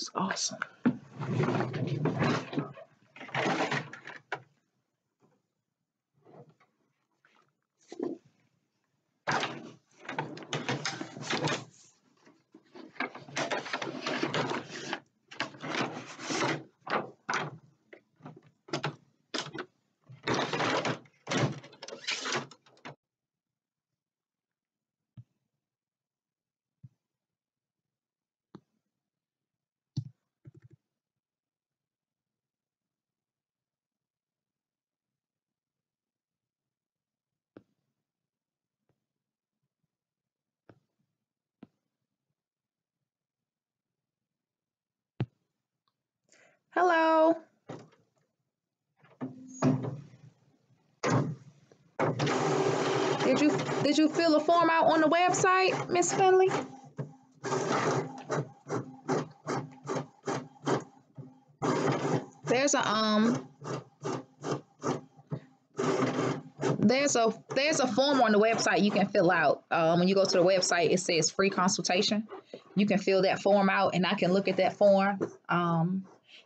is awesome. Hello. Did you fill the form out on the website, Miss Finley? There's a form on the website you can fill out. When you go to the website, it says free consultation. You can fill that form out, and I can look at that form,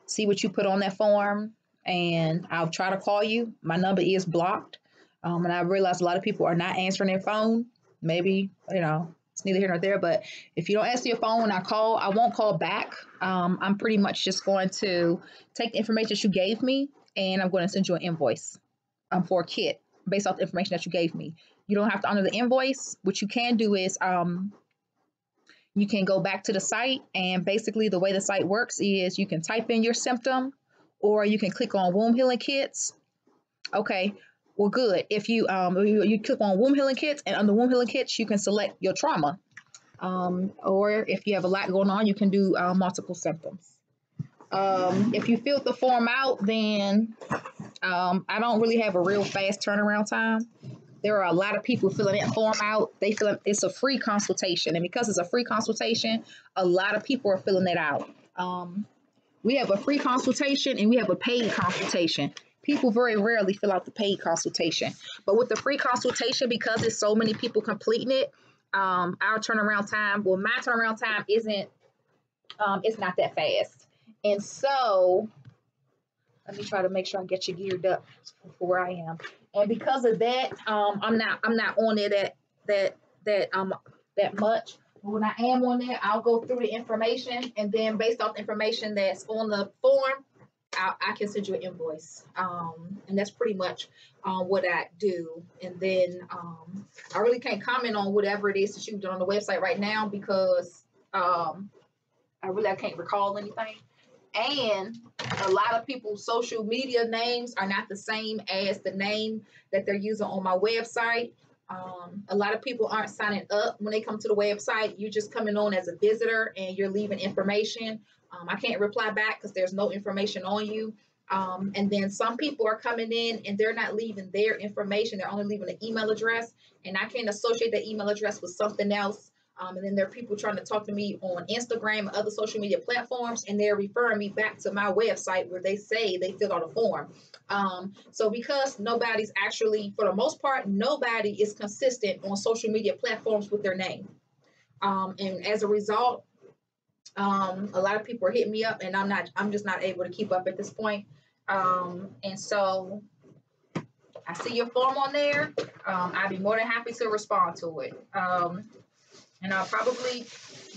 see what you put on that form, and I'll try to call you. My number is blocked, and I realize a lot of people are not answering their phone. Maybe, it's neither here nor there, but if you don't answer your phone when I call, I won't call back. I'm pretty much just going to take the information that you gave me, and I'm going to send you an invoice for a kit based off the information that you gave me. You don't have to honor the invoice. What you can do is you can go back to the site, and basically the way the site works is you can type in your symptom, or you can click on womb healing kits. Okay, well, good. If you click on womb healing kits, and under womb healing kits, you can select your trauma. Or if you have a lot going on, you can do multiple symptoms. If you filled the form out, then I don't really have a real fast turnaround time. There are a lot of people filling that form out. They feel it's a free consultation. And because it's a free consultation, a lot of people are filling it out. We have a free consultation and we have a paid consultation. People very rarely fill out the paid consultation. But with the free consultation, because there's so many people completing it, our turnaround time, well, my turnaround time isn't, it's not that fast. And so let me try to make sure I get you geared up for where I am. And because of that, I'm not on there that much. But when I am on there, I'll go through the information, and then based off the information that's on the form, I can send you an invoice. And that's pretty much what I do. And then I really can't comment on whatever it is that you've done on the website right now, because I can't recall anything. And a lot of people's social media names are not the same as the name that they're using on my website. A lot of people aren't signing up when they come to the website. You're just coming on as a visitor and you're leaving information. I can't reply back because there's no information on you. And then some people are coming in and they're not leaving their information. They're only leaving an email address, and I can't associate that email address with something else. And then there are people trying to talk to me on Instagram and other social media platforms, and they're referring me back to my website where they say they filled out a form. So because nobody's actually, for the most part, nobody is consistent on social media platforms with their name. And as a result, a lot of people are hitting me up, and I'm just not able to keep up at this point. And so I see your form on there. I'd be more than happy to respond to it. And I'll probably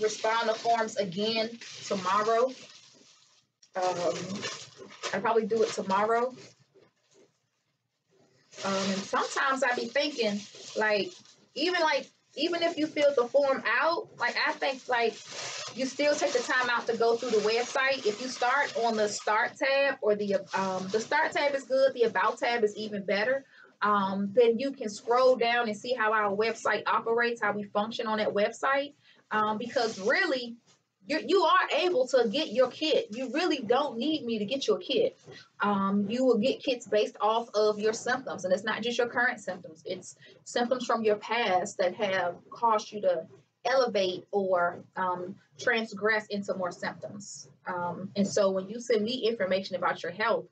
respond to forms again tomorrow. I'll probably do it tomorrow. And sometimes I be thinking, even if you fill the form out, I think you still take the time out to go through the website. If you start on the start tab, or the start tab is good, the about tab is even better. Then you can scroll down and see how our website operates, how we function on that website. Because really, you are able to get your kit. You really don't need me to get you a kit. You will get kits based off of your symptoms, and it's not just your current symptoms. It's symptoms from your past that have caused you to elevate or transgress into more symptoms. And so when you send me information about your health,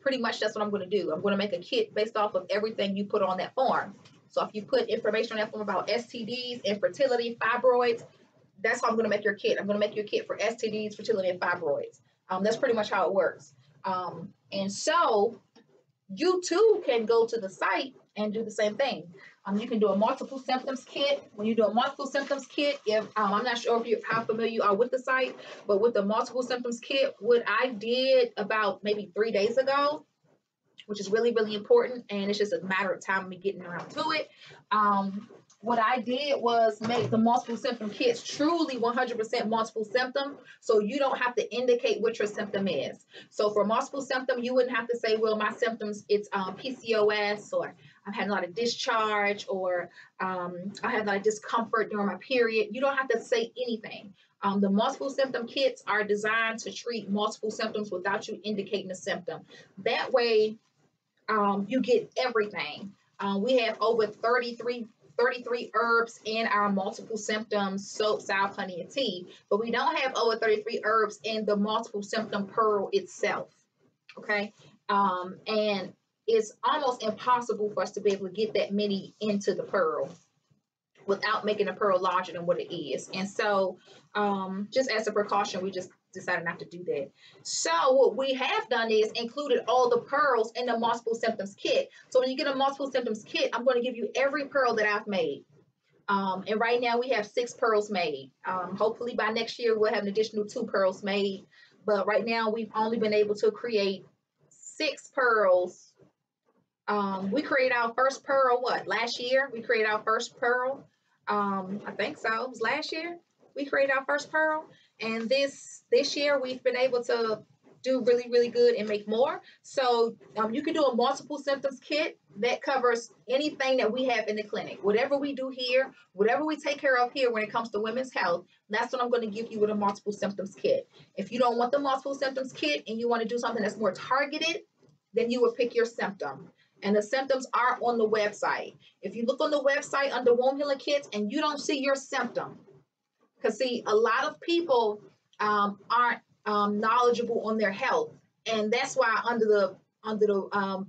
pretty much that's what I'm going to do. I'm going to make a kit based off of everything you put on that form. So if you put information on that form about STDs, infertility, fibroids, that's how I'm going to make your kit. I'm going to make your kit for STDs, fertility, and fibroids. That's pretty much how it works. And so you too can go to the site and do the same thing. You can do a multiple symptoms kit. When you do a multiple symptoms kit, if I'm not sure if how familiar you are with the site, but with the multiple symptoms kit, what I did about maybe 3 days ago, which is really, really important, and it's just a matter of time of me getting around to it. What I did was make the multiple symptom kits truly 100% multiple symptom, so you don't have to indicate what your symptom is. So for multiple symptom, you wouldn't have to say, well, my symptoms, it's PCOS, or I've had a lot of discharge, or I had a lot of discomfort during my period. You don't have to say anything. The multiple symptom kits are designed to treat multiple symptoms without you indicating a symptom. That way, you get everything. We have over 33 herbs in our multiple symptoms soap, salve, honey, and tea, but we don't have over 33 herbs in the multiple symptom pearl itself. Okay, and it's almost impossible for us to be able to get that many into the pearl without making the pearl larger than what it is. And so, just as a precaution, we just decided not to do that. So what we have done is included all the pearls in the multiple symptoms kit. So when you get a multiple symptoms kit, I'm going to give you every pearl that I've made. And right now we have 6 pearls made. Hopefully by next year we'll have an additional 2 pearls made. But right now we've only been able to create 6 pearls. We created our first pearl, last year? We created our first pearl. I think so. It was last year we created our first pearl. And this year we've been able to do really, really good and make more. So you can do a multiple symptoms kit that covers anything that we have in the clinic. Whatever we do here, whatever we take care of here when it comes to women's health, that's what I'm going to give you with a multiple symptoms kit. If you don't want the multiple symptoms kit and you want to do something that's more targeted, then you would pick your symptom. And the symptoms are on the website. If you look on the website under womb healing kits and you don't see your symptom, because see, a lot of people aren't knowledgeable on their health, and that's why under the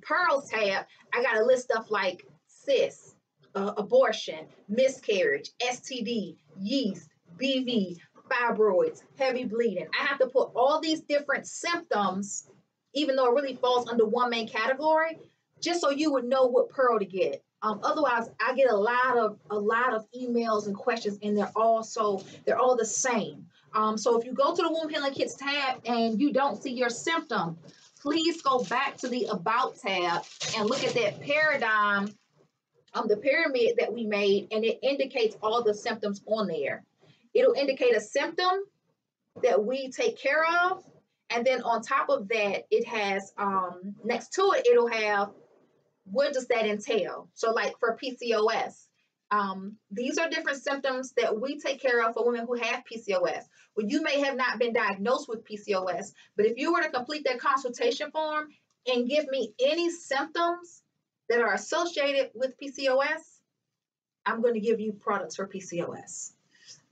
pearls tab, I got to list stuff like cysts, abortion, miscarriage, STD, yeast, BV, fibroids, heavy bleeding. I have to put all these different symptoms, even though it really falls under one main category, just so you would know what pearl to get. Otherwise, I get a lot of emails and questions, and they're all the same. So if you go to the Womb Healing Kits tab and you don't see your symptom, please go back to the About tab and look at that paradigm, the pyramid that we made, and it indicates all the symptoms on there. It'll indicate a symptom that we take care of, and then on top of that, it has next to it, it'll have what does that entail? So like for PCOS, these are different symptoms that we take care of for women who have PCOS. Well, you may have not been diagnosed with PCOS, but if you were to complete that consultation form and give me any symptoms that are associated with PCOS, I'm going to give you products for PCOS.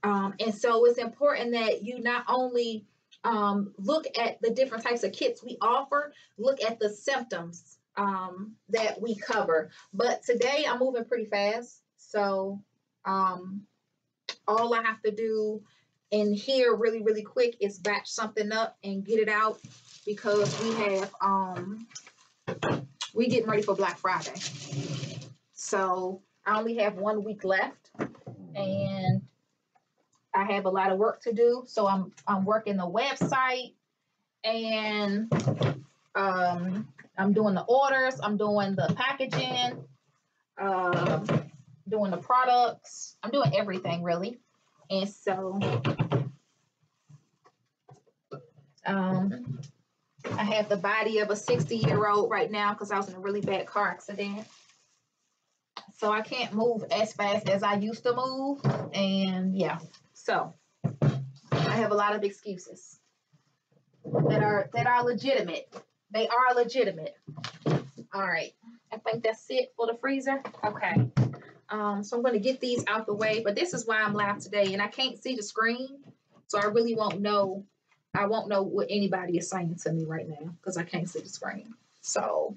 And so it's important that you not only look at the different types of kits we offer, look at the symptoms that we cover. But today I'm moving pretty fast, so all I have to do in here really, really quick is batch something up and get it out, because we have we getting ready for Black Friday. So I only have 1 week left, and I have a lot of work to do. So I'm working the website, and I'm doing the orders, I'm doing the packaging, doing the products, I'm doing everything really. And so I have the body of a 60-year-old right now because I was in a really bad car accident. So I can't move as fast as I used to move. And yeah, so I have a lot of excuses that are legitimate. They are legitimate. All right. I think that's it for the freezer. Okay. So I'm going to get these out the way, but this is why I'm live today, and I can't see the screen, so I really won't know. I won't know what anybody is saying to me right now because I can't see the screen. So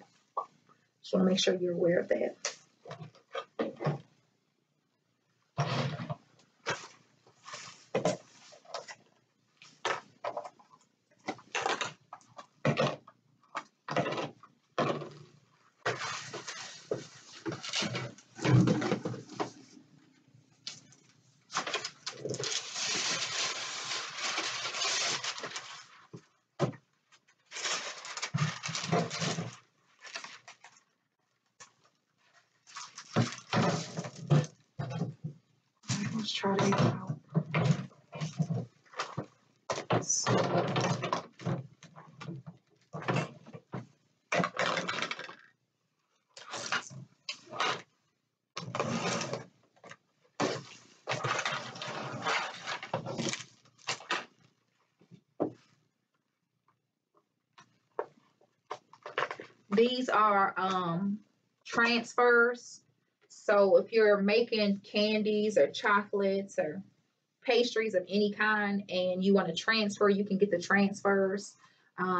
just want to make sure you're aware of that. try that out. So, these are transfers. So if you're making candies or chocolates or pastries of any kind and you want to transfer, you can get the transfers.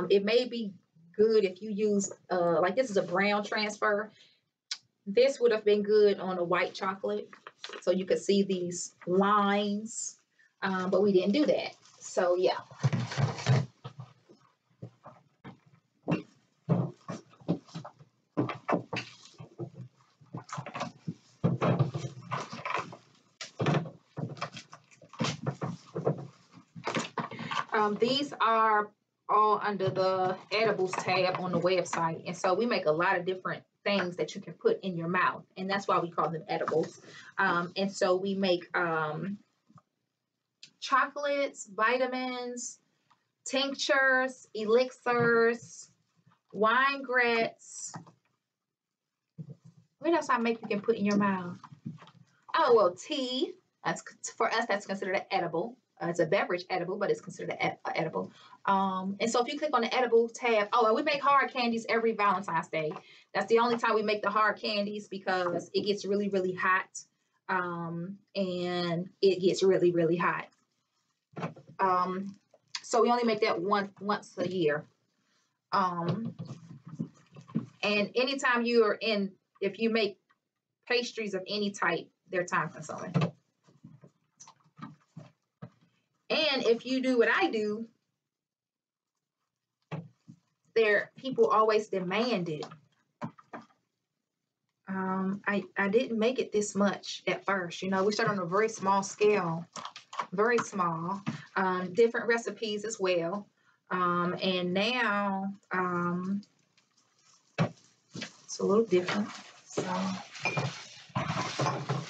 It may be good if you use like this is a brown transfer. This would have been good on a white chocolate, so you could see these lines, but we didn't do that. So yeah. These are all under the edibles tab on the website. And so we make a lot of different things that you can put in your mouth. And that's why we call them edibles. And so we make chocolates, vitamins, tinctures, elixirs, wine grits. What else I make you can put in your mouth? Oh, well, tea. That's, for us, that's considered an edible. It's a beverage edible, but it's considered an edible. And so if you click on the edible tab, oh, and we make hard candies every Valentine's Day. That's the only time we make the hard candies because it gets really, really hot. And it gets really, really hot. So we only make that once a year. And anytime you are if you make pastries of any type, they're time consuming. And if you do what I do, people always demand it. I didn't make it this much at first. You know, we started on a very small scale, very small, different recipes as well. And now it's a little different. So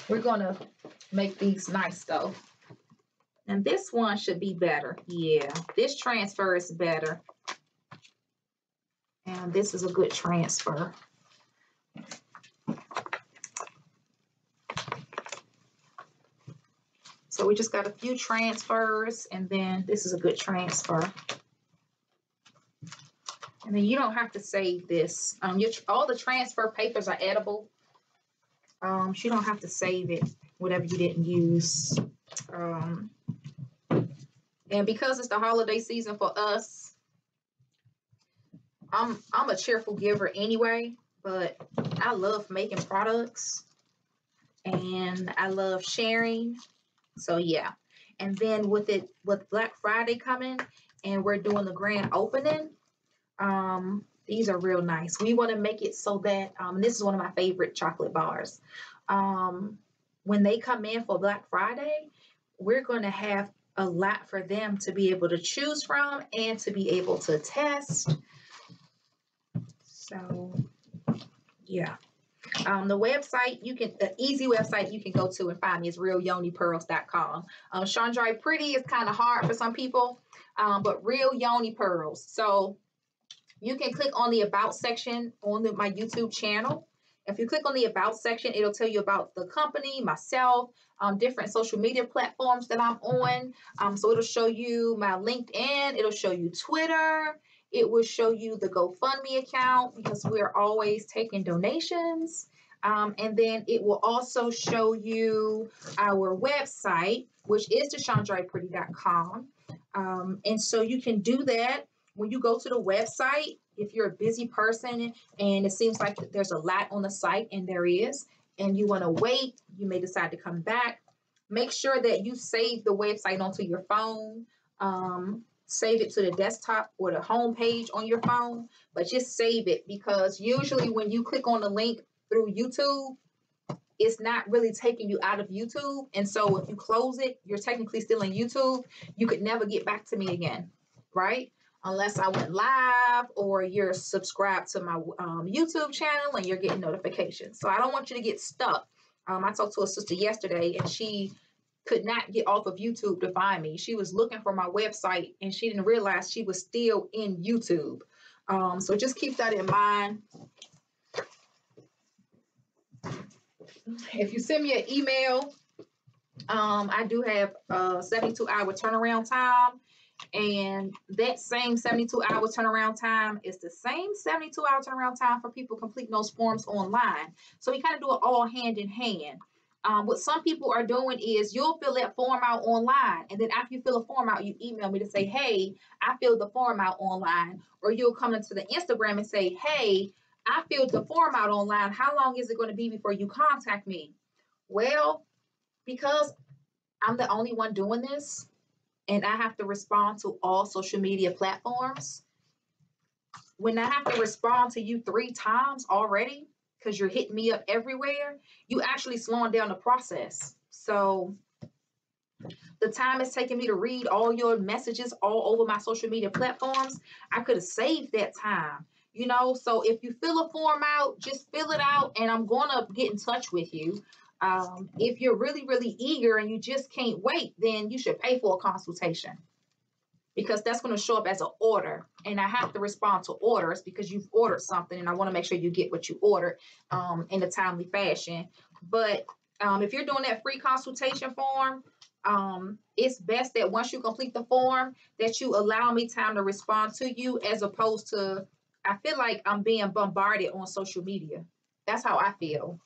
we're going to make these nice though. And this one should be better. Yeah, this transfer is better. And this is a good transfer. So we just got a few transfers, and then this is a good transfer. And then you don't have to save this. All the transfer papers are edible. So you don't have to save it, whatever you didn't use. And because it's the holiday season for us, I'm a cheerful giver anyway, but I love making products and I love sharing. So yeah. And then with Black Friday coming and we're doing the grand opening, these are real nice. We want to make it so that this is one of my favorite chocolate bars. When they come in for Black Friday, we're going to have a lot for them to be able to choose from and to be able to test. So yeah. The website the easy website you can go to and find me is reelyonipearls.com. Chandra Pretty is kind of hard for some people, but Real Yoni Pearls. So you can click on the About section on my YouTube channel. If you click on the About section, it'll tell you about the company, myself, different social media platforms that I'm on. So it'll show you my LinkedIn. It'll show you Twitter. It will show you the GoFundMe account because we're always taking donations. And then it will also show you our website, which is thechandrapretty.com. And so you can do that when you go to the website. If you're a busy person and it seems like there's a lot on the site, and there is, and you want to wait, you may decide to come back. Make sure that you save the website onto your phone. Save it to the desktop or the home page on your phone, but just save it because usually when you click on the link through YouTube, it's not really taking you out of YouTube. And so if you close it, you're technically still in YouTube. You could never get back to me again, right? Unless I went live or you're subscribed to my YouTube channel and you're getting notifications. So I don't want you to get stuck. I talked to a sister yesterday and she could not get off of YouTube to find me. She was looking for my website and she didn't realize she was still in YouTube. So just keep that in mind. If you send me an email, I do have a 72-hour turnaround time. And that same 72-hour turnaround time is the same 72-hour turnaround time for people completing those forms online. So we kind of do it all hand in hand. What some people are doing is you'll fill that form out online. And then after you fill a form out, you email me to say, hey, I filled the form out online. Or you'll come into the Instagram and say, hey, I filled the form out online. How long is it going to be before you contact me? Well, because I'm the only one doing this, and I have to respond to all social media platforms. When I have to respond to you 3 times already, because you're hitting me up everywhere, you actually slowing down the process. So the time it's taking me to read all your messages all over my social media platforms, I could have saved that time. You know, so if you fill a form out, just fill it out, and I'm going to get in touch with you. If you're really, really eager and you just can't wait, then you should pay for a consultation, because that's going to show up as an order. And I have to respond to orders because you've ordered something, and I want to make sure you get what you ordered in a timely fashion. But if you're doing that free consultation form, it's best that once you complete the form that you allow me time to respond to you, as opposed to, I feel like I'm being bombarded on social media. That's how I feel.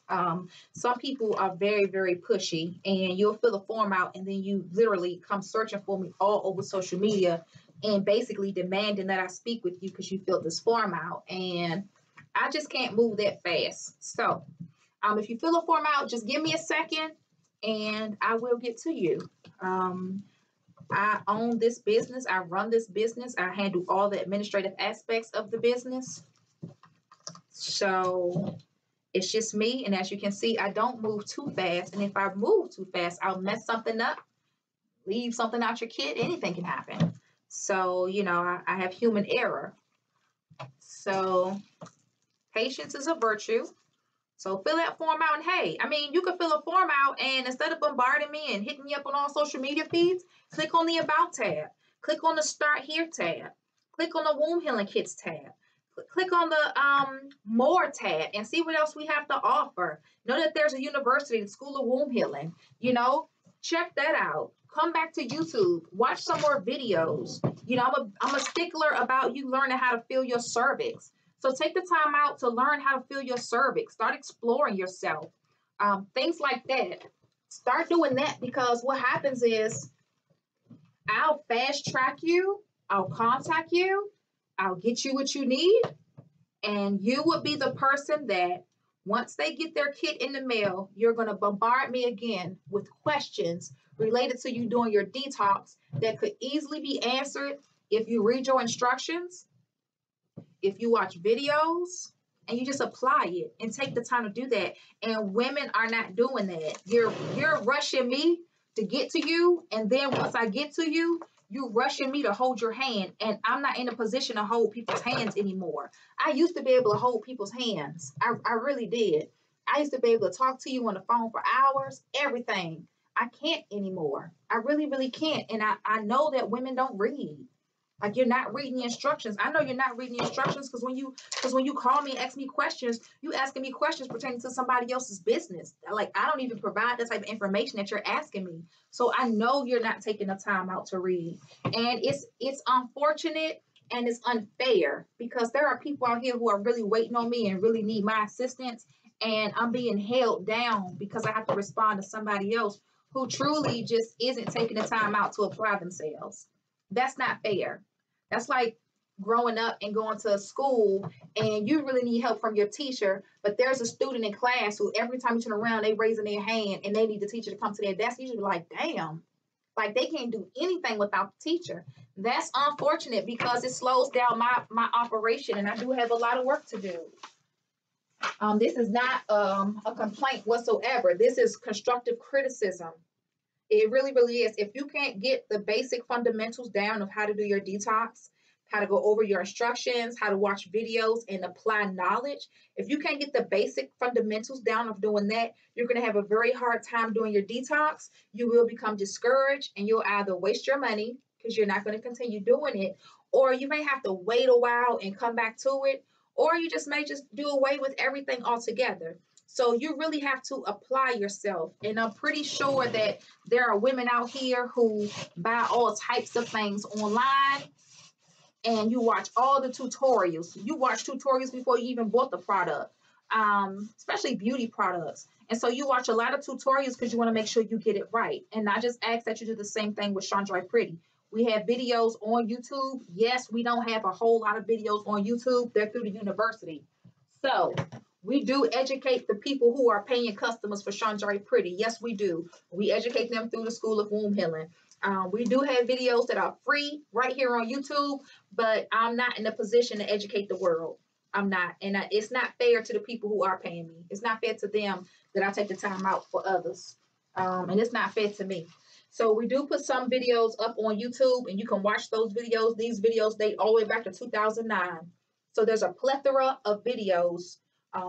Some people are very, very pushy, and you'll fill a form out and then you literally come searching for me all over social media and basically demanding that I speak with you because you filled this form out. And I just can't move that fast. So if you fill a form out, just give me a second and I will get to you. I own this business. I run this business. I handle all the administrative aspects of the business. So it's just me. And as you can see, I don't move too fast. And if I move too fast, I'll mess something up, leave something out your kid. Anything can happen. So, you know, I have human error. So patience is a virtue. So fill that form out. And hey, I mean, you can fill a form out and instead of bombarding me and hitting me up on all social media feeds, click on the About tab. Click on the Start Here tab. Click on the Womb Healing Kits tab. Click on the More tab and see what else we have to offer. Know that there's a university, the School of Womb Healing. You know, check that out. Come back to YouTube. Watch some more videos. You know, I'm a stickler about you learning how to feel your cervix. So take the time out to learn how to feel your cervix. Start exploring yourself. Things like that. Start doing that, because what happens is I'll fast track you. I'll contact you. I'll get you what you need. And you would be the person that once they get their kit in the mail, you're going to bombard me again with questions related to you doing your detox that could easily be answered if you read your instructions, if you watch videos, and you just apply it and take the time to do that. And women are not doing that. You're rushing me to get to you, and then once I get to you, you rushing me to hold your hand, and I'm not in a position to hold people's hands anymore. I used to be able to hold people's hands. I really did. I used to be able to talk to you on the phone for hours, everything. I can't anymore. I really, really can't. And I know that women don't read. Like, you're not reading the instructions. I know you're not reading the instructions because when you call me and ask me questions, you asking me questions pertaining to somebody else's business. Like, I don't even provide the type of information that you're asking me. So I know you're not taking the time out to read. And it's unfortunate and it's unfair, because there are people out here who are really waiting on me and really need my assistance. And I'm being held down because I have to respond to somebody else who truly just isn't taking the time out to apply themselves. That's not fair. That's like growing up and going to school and you really need help from your teacher, but there's a student in class who every time you turn around, they raising their hand and they need the teacher to come to their desk. You should be like, damn, like they can't do anything without the teacher. That's unfortunate because it slows down my operation, and I do have a lot of work to do. This is not a complaint whatsoever. This is constructive criticism. It really, really is. If you can't get the basic fundamentals down of how to do your detox, how to go over your instructions, how to watch videos and apply knowledge. If you can't get the basic fundamentals down of doing that, you're going to have a very hard time doing your detox. You will become discouraged and you'll either waste your money because you're not going to continue doing it, or you may have to wait a while and come back to it, or you just may just do away with everything altogether. So you really have to apply yourself. And I'm pretty sure that there are women out here who buy all types of things online and you watch all the tutorials. You watch tutorials before you even bought the product, especially beauty products. And so you watch a lot of tutorials because you want to make sure you get it right. And I just ask that you do the same thing with Chandra Pretty. We have videos on YouTube. Yes, we don't have a whole lot of videos on YouTube. They're through the university. So we do educate the people who are paying customers for Chandra Pretty. Yes, we do. We educate them through the School of Womb Healing. We do have videos that are free right here on YouTube, but I'm not in a position to educate the world. I'm not. And it's not fair to the people who are paying me. It's not fair to them that I take the time out for others. And it's not fair to me. So we do put some videos up on YouTube, and you can watch those videos. These videos date all the way back to 2009. So there's a plethora of videos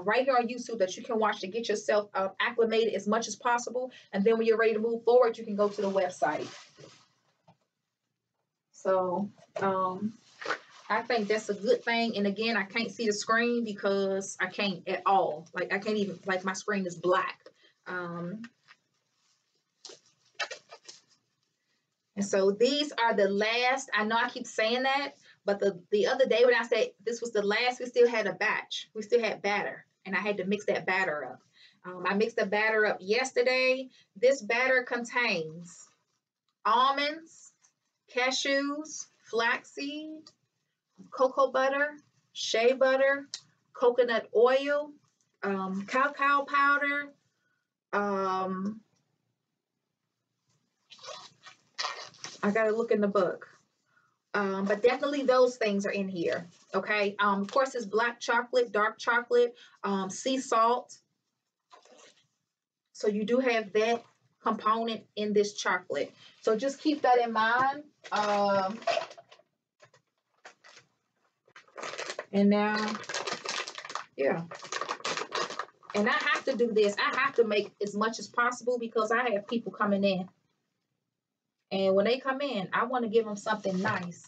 right here on YouTube that you can watch to get yourself acclimated as much as possible. And then when you're ready to move forward, you can go to the website. So I think that's a good thing. And again, I can't see the screen because I can't at all. Like I can't even, like my screen is black. And so these are the last, I know I keep saying that, but the other day when I said this was the last, we still had a batch. We still had batter, and I had to mix that batter up. I mixed the batter up yesterday. This batter contains almonds, cashews, flaxseed, cocoa butter, shea butter, coconut oil, cacao powder, I got to look in the book. But definitely those things are in here. Okay. Of course, it's black chocolate, dark chocolate, sea salt. So you do have that component in this chocolate. So just keep that in mind. And now, yeah. And I have to do this. I have to make as much as possible because I have people coming in. And when they come in, I want to give them something nice.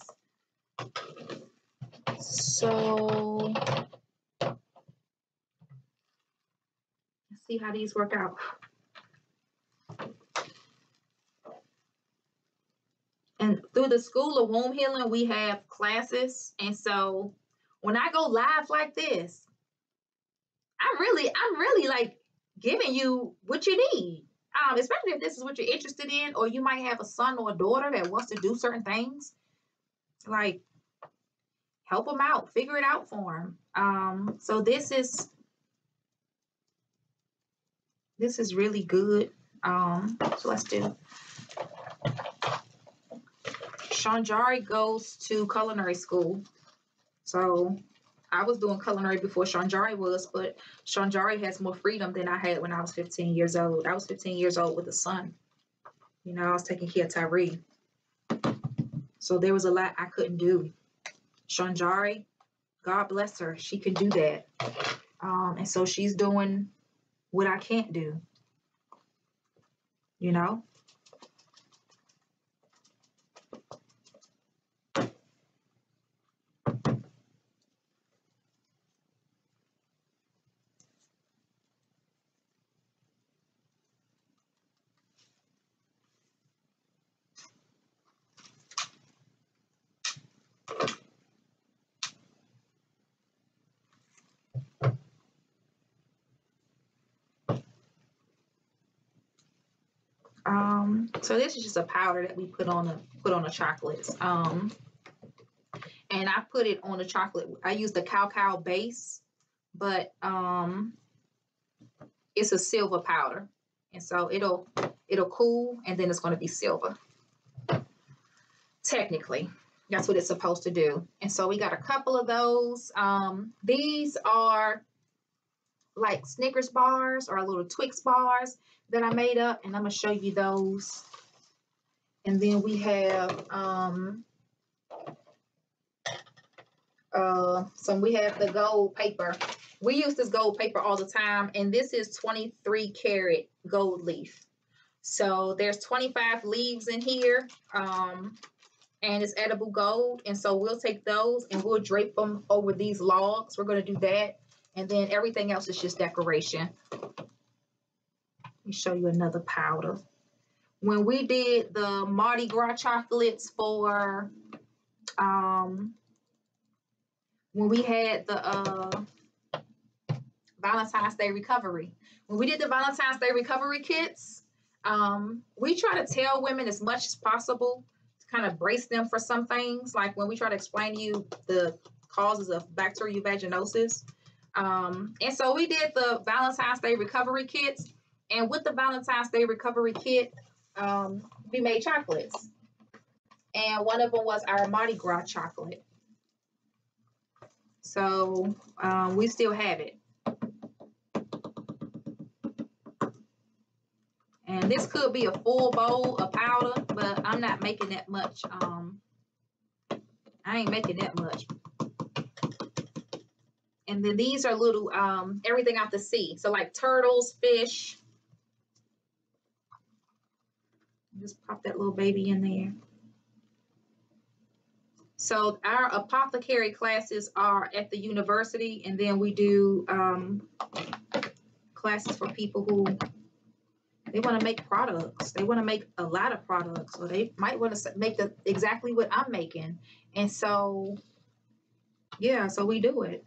So let's see how these work out. And through the School of Womb Healing, we have classes. And so when I go live like this, I'm really like giving you what you need. Especially if this is what you're interested in, or you might have a son or a daughter that wants to do certain things. Like, help them out, figure it out for them. So this is really good. So let's do. Shanjari goes to culinary school. So I was doing culinary before Shanjari was, but Shanjari has more freedom than I had when I was 15 years old. I was 15 years old with a son. You know, I was taking care of Tyree. So there was a lot I couldn't do. Shanjari, God bless her, she can do that. And so she's doing what I can't do. You know? So this is just a powder that we put on the chocolates. And I put it on the chocolate. I use the cacao base, but it's a silver powder. And so it'll cool, and then it's going to be silver. Technically, that's what it's supposed to do. And so we got a couple of those. These are like Snickers bars or little Twix bars that I made up, and I'm gonna show you those. And then we have So we have the gold paper. We use this gold paper all the time, and this is 23 karat gold leaf. So there's 25 leaves in here, and it's edible gold. And so we'll take those and we'll drape them over these logs. We're going to do that. And then everything else is just decoration. Let me show you another powder. When we did the Mardi Gras chocolates for, when we had the Valentine's Day recovery, when we did the Valentine's Day recovery kits, we try to tell women as much as possible to kind of brace them for some things. Like when we try to explain to you the causes of bacterial vaginosis. And so we did the Valentine's Day recovery kits. And with the Valentine's Day recovery kit, we made chocolates. And one of them was our Mardi Gras chocolate. So we still have it. And this could be a full bowl of powder, but I'm not making that much. I ain't making that much. And then these are little, everything out the sea. So like turtles, fish. Just pop that little baby in there. So our apothecary classes are at the university, and then we do classes for people who they want to make products. They want to make a lot of products, or they might want to make exactly what I'm making. And so, yeah, so we do it.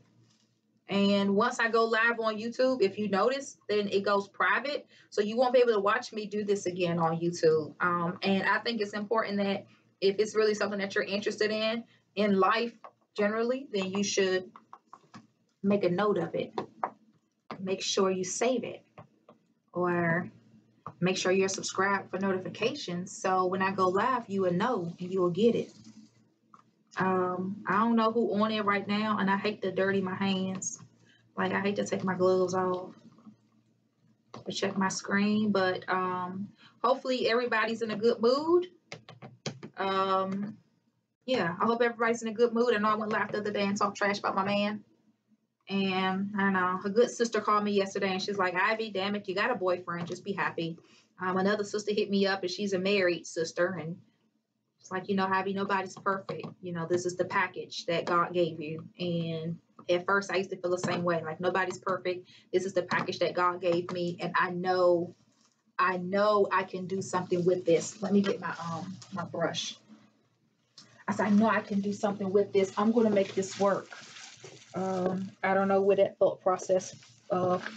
And once I go live on YouTube, if you notice, then it goes private. So you won't be able to watch me do this again on YouTube. And I think it's important that if it's really something that you're interested in life generally, then you should make a note of it. Make sure you save it, or make sure you're subscribed for notifications. So when I go live, you will know and you will get it. I don't know who on it right now, and I hate to dirty my hands. Like I hate to take my gloves off to check my screen, but hopefully everybody's in a good mood. Yeah, I hope everybody's in a good mood. I know I went live the other day and talked trash about my man. And I don't know, a good sister called me yesterday and she's like, Ivy, damn it, you got a boyfriend, just be happy. Another sister hit me up and she's a married sister, and it's like, you know, Ivy, nobody's perfect. You know, this is the package that God gave you. And at first I used to feel the same way, like nobody's perfect. This is the package that God gave me, and I know I can do something with this. Let me get my brush. I said, I know I can do something with this. I'm going to make this work. I don't know where that thought process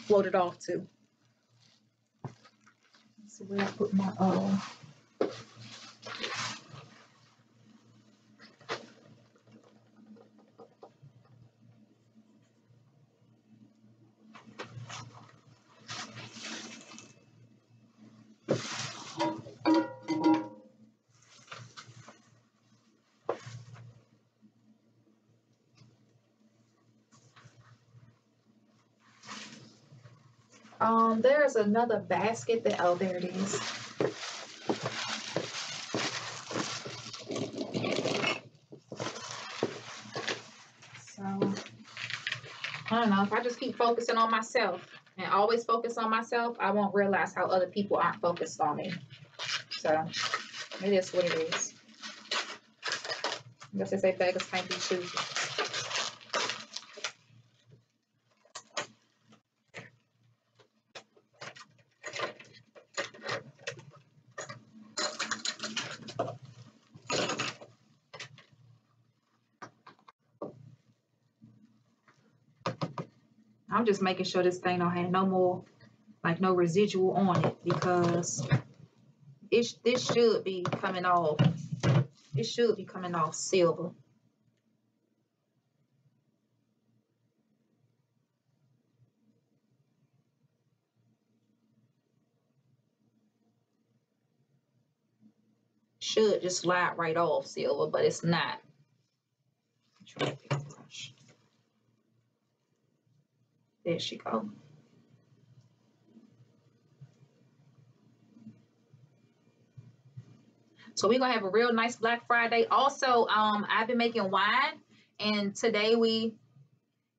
floated off to. Let's see where I put my there's another basket that, oh, there it is. So, I don't know, if I just keep focusing on myself and always focus on myself, I won't realize how other people aren't focused on me. So, it is what it is. I guess they say beggars can't be choosers. I'm just making sure this thing don't have no more, like no residual on it, because this should be coming off. It should be coming off silver. Should just slide right off silver, but it's not. There she go. So we're gonna have a real nice Black Friday. Also, I've been making wine, And today we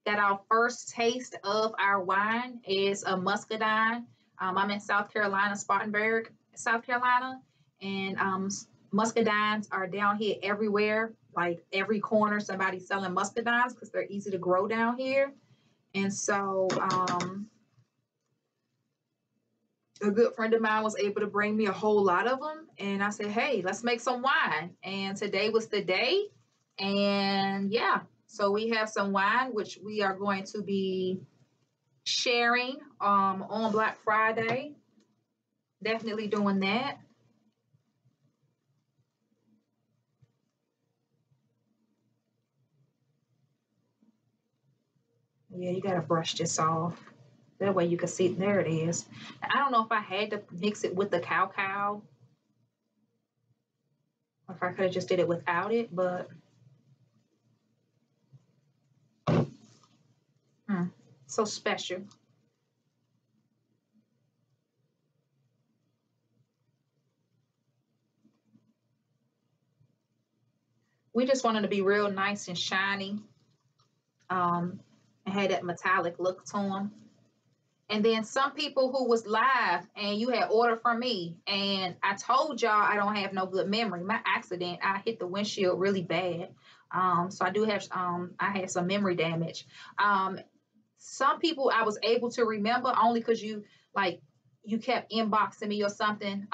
got our first taste of our wine. Is a muscadine. I'm in South Carolina, Spartanburg, South Carolina, and muscadines are down here everywhere. Like every corner, somebody's selling muscadines because they're easy to grow down here. And so, a good friend of mine was able to bring me a whole lot of them, and I said, "Hey, let's make some wine." And today was the day, and yeah, so we have some wine which we are going to be sharing on Black Friday. Definitely doing that. Yeah, you gotta brush this off. That way you can see. There it is. I don't know if I had to mix it with the cow, or if I could have just did it without it, but hmm, so special. We just wanted to be real nice and shiny, and had that metallic look to them. And then some people who was live and you had ordered from me, and I told y'all I don't have no good memory. My accident, I hit the windshield really bad. So I do have I had some memory damage. Some people I was able to remember only because like you kept inboxing me or something.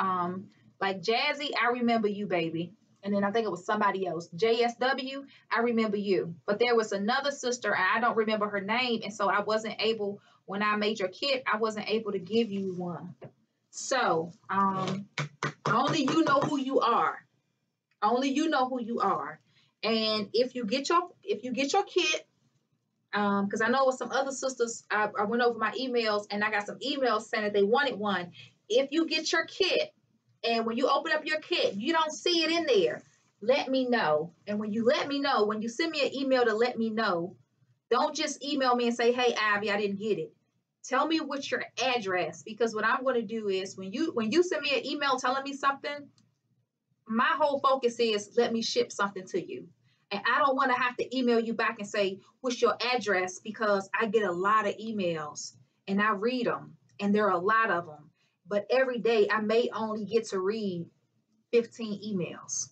Like Jazzy, I remember you, baby. And then I think it was somebody else. JSW, I remember you. But there was another sister, and I don't remember her name. And so I wasn't able, when I made your kit, I wasn't able to give you one. So only you know who you are. Only you know who you are. And if you get your kit, because I know with some other sisters, I went over my emails and I got some emails saying that they wanted one. If you get your kit and when you open up your kit, you don't see it in there, let me know. And when you let me know, when you send me an email to let me know, don't just email me and say, "Hey, Abby, I didn't get it." Tell me what's your address, because what I'm going to do is when you send me an email telling me something, my whole focus is let me ship something to you. And I don't want to have to email you back and say, "What's your address?" Because I get a lot of emails and I read them, and there are a lot of them. But every day I may only get to read 15 emails.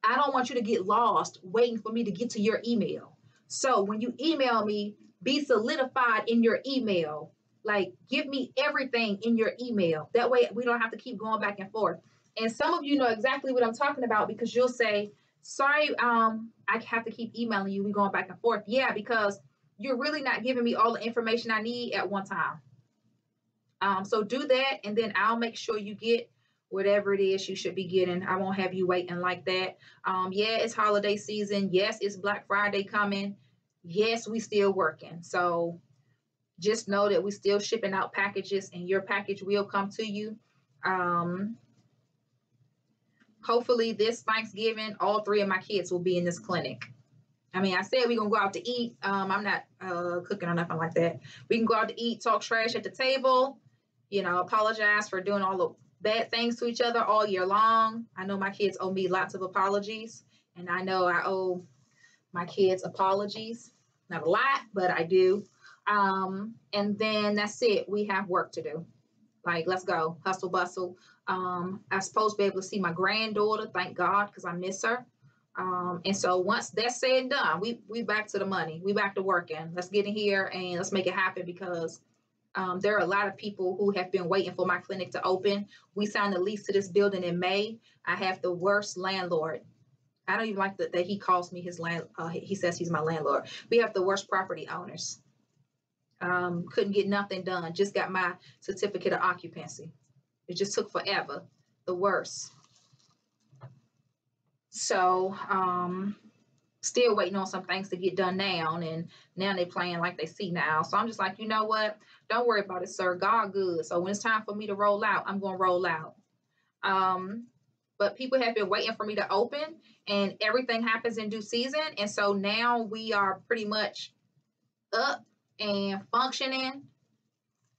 I don't want you to get lost waiting for me to get to your email. So when you email me, be solidified in your email. Like, give me everything in your email. That way we don't have to keep going back and forth. And some of you know exactly what I'm talking about because you'll say, "Sorry, I have to keep emailing you. We're going back and forth." Yeah, because you're really not giving me all the information I need at one time. So do that, and then I'll make sure you get whatever it is you should be getting. I won't have you waiting like that. Yeah, it's holiday season. Yes, it's Black Friday coming. Yes, we still working. So just know that we still shipping out packages, and your package will come to you. Um, Hopefully this Thanksgiving, all three of my kids will be in this clinic. I mean, I said we're gonna go out to eat. I'm not cooking or nothing like that. We can go out to eat, talk trash at the table, apologize for doing all the bad things to each other all year long. I know my kids owe me lots of apologies, and I know I owe my kids apologies. Not a lot, but I do. And then that's it. We have work to do. Like, let's go, hustle, bustle. I'm supposed to be able to see my granddaughter, thank God, because I miss her. And so once that's said and done, we back to the money. We back to working. Let's get in here and let's make it happen because there are a lot of people who have been waiting for my clinic to open. We signed a lease to this building in May. I have the worst landlord. I don't even like that he calls me his land. He says he's my landlord. We have the worst property owners. Couldn't get nothing done. Just got my certificate of occupancy. It just took forever. The worst. So, still waiting on some things to get done now, and now they're playing like they see now. So I'm just like, you know what? Don't worry about it, sir. God good. So when it's time for me to roll out, I'm gonna roll out. But people have been waiting for me to open, and everything happens in due season. And so now we are pretty much up and functioning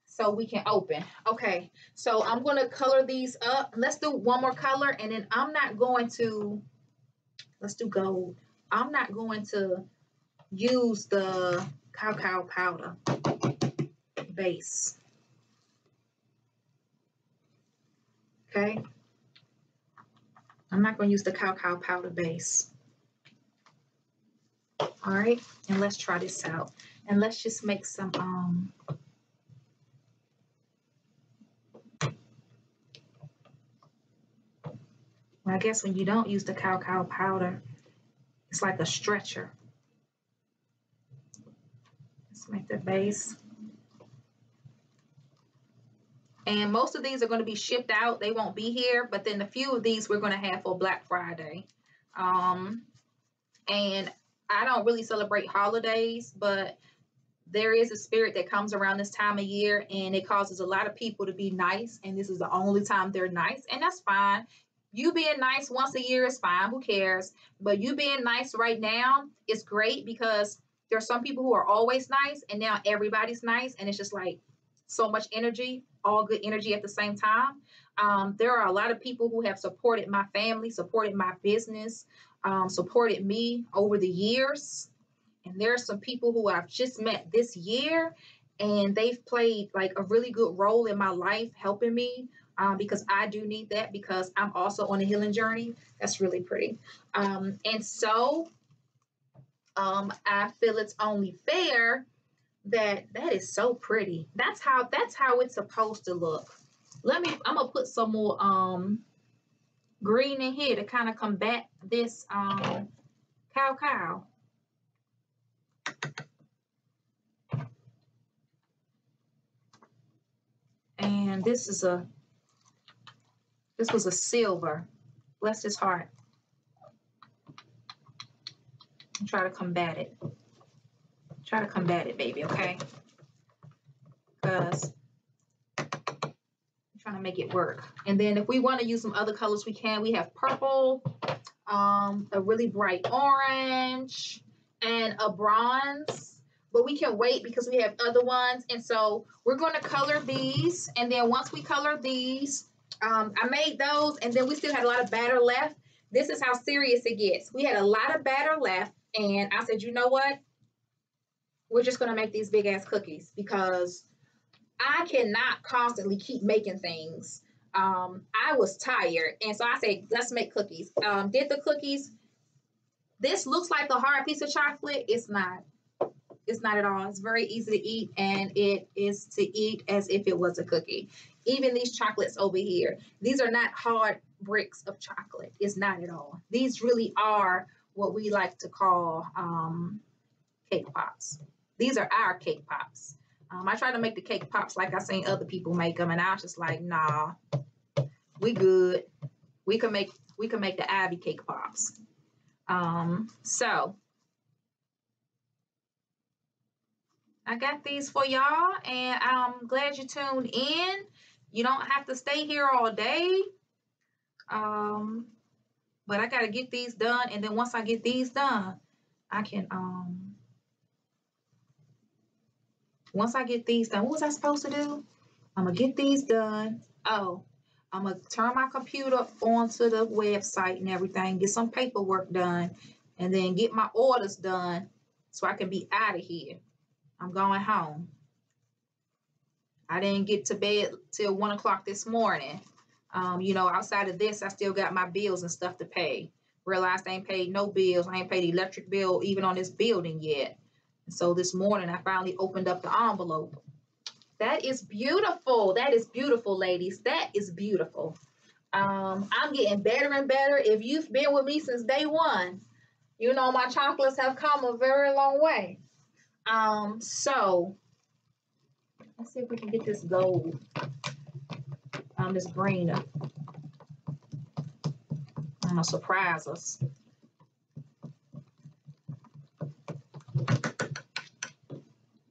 so we can open. Okay, so I'm going to color these up. Let's do one more color, and then I'm not going to, let's do gold. I'm not going to use the cacao powder base. Okay. I'm not going to use the cacao powder base. All right. And let's try this out. And let's just make some, I guess when you don't use the cacao powder, it's like a stretcher. Let's make the base. And most of these are going to be shipped out. They won't be here, but then a few of these we're going to have for Black Friday. And I don't really celebrate holidays, but there is a spirit that comes around this time of year, and it causes a lot of people to be nice, and this is the only time they're nice, and that's fine. You being nice once a year is fine, who cares? But you being nice right now is great, because there's some people who are always nice, and now everybody's nice, and it's just like so much energy, all good energy at the same time. There are a lot of people who have supported my family, supported my business, supported me over the years. And there are some people who I've just met this year, and they've played like a really good role in my life, helping me, because I do need that, because I'm also on a healing journey. That's really pretty. And so I feel it's only fair that is so pretty. That's how it's supposed to look. I'm gonna put some more green in here to kind of combat this cacao. And this was a silver. Bless his heart. And try to combat it. Try to combat it, baby, okay? Because I'm trying to make it work. And then if we want to use some other colors, we can. We have purple, a really bright orange, and a bronze. But we can wait because we have other ones. And so we're going to color these. And then once we color these, I made those, and then we still had a lot of batter left. This is how serious it gets. We had a lot of batter left, and I said, you know what? We're just going to make these big ass cookies, because I cannot constantly keep making things. I was tired, and so I said, let's make cookies. Did the cookies. This looks like a hard piece of chocolate. It's not. It's not at all. It's very easy to eat, and it is to eat as if it was a cookie. Even these chocolates over here, these are not hard bricks of chocolate. It's not at all. These really are what we like to call cake pops. These are our cake pops. I try to make the cake pops like I seen other people make them, and I was just like, nah, we good. We can make the Ivy cake pops. So I got these for y'all, and I'm glad you tuned in. You don't have to stay here all day. But I got to get these done, and then once I get these done, I can, once I get these done, what was I supposed to do? I'm going to get these done. Oh, I'm going to turn my computer onto the website and everything, get some paperwork done, and then get my orders done so I can be out of here. I'm going home. I didn't get to bed till 1 o'clock this morning. Outside of this, I still got my bills and stuff to pay. Realized I ain't paid no bills. I ain't paid the electric bill even on this building yet. And so this morning, I finally opened up the envelope. That is beautiful. That is beautiful, ladies. That is beautiful. I'm getting better and better. If you've been with me since day one, you know my chocolates have come a very long way. So let's see if we can get this gold, this green up. I'm gonna surprise us.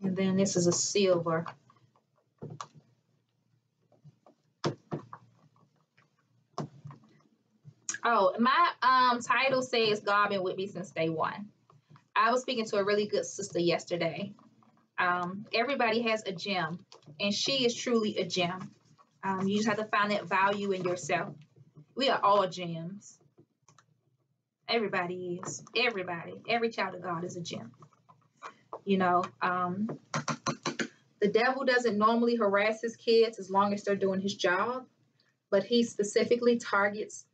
And then this is a silver. Oh, my title says God been with me since day one. I was speaking to a really good sister yesterday. Everybody has a gem, and she is truly a gem. You just have to find that value in yourself. We are all gems. Everybody is. Everybody. Every child of God is a gem. You know, the devil doesn't normally harass his kids as long as they're doing his job, but he specifically targets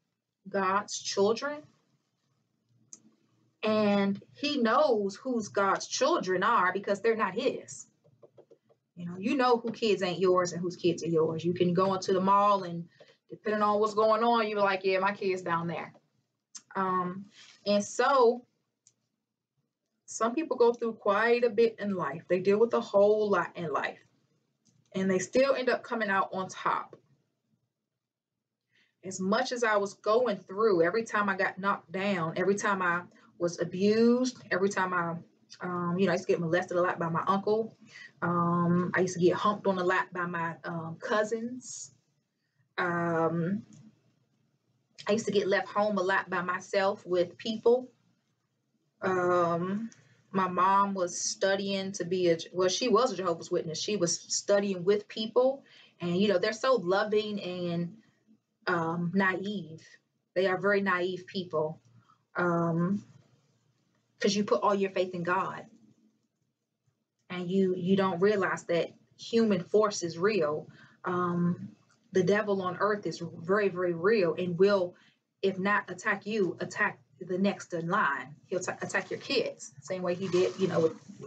God's children. And he knows whose God's children are because they're not his. You know who kids ain't yours and whose kids are yours. You can go into the mall and depending on what's going on, you're like, yeah, my kid's down there. And so some people go through quite a bit in life. They deal with a whole lot in life. And they still end up coming out on top. As much as I was going through, every time I got knocked down, every time I was abused, every time I used to get molested a lot by my uncle. I used to get humped on a lot by my cousins. I used to get left home a lot by myself with people. My mom was studying to be she was a Jehovah's Witness. She was studying with people. And, they're so loving and naive. They are very naive people. Because you put all your faith in God. And you don't realize that human force is real. The devil on earth is very, very real and will, if not attack you, attack the next in line. He'll attack your kids, same way he did,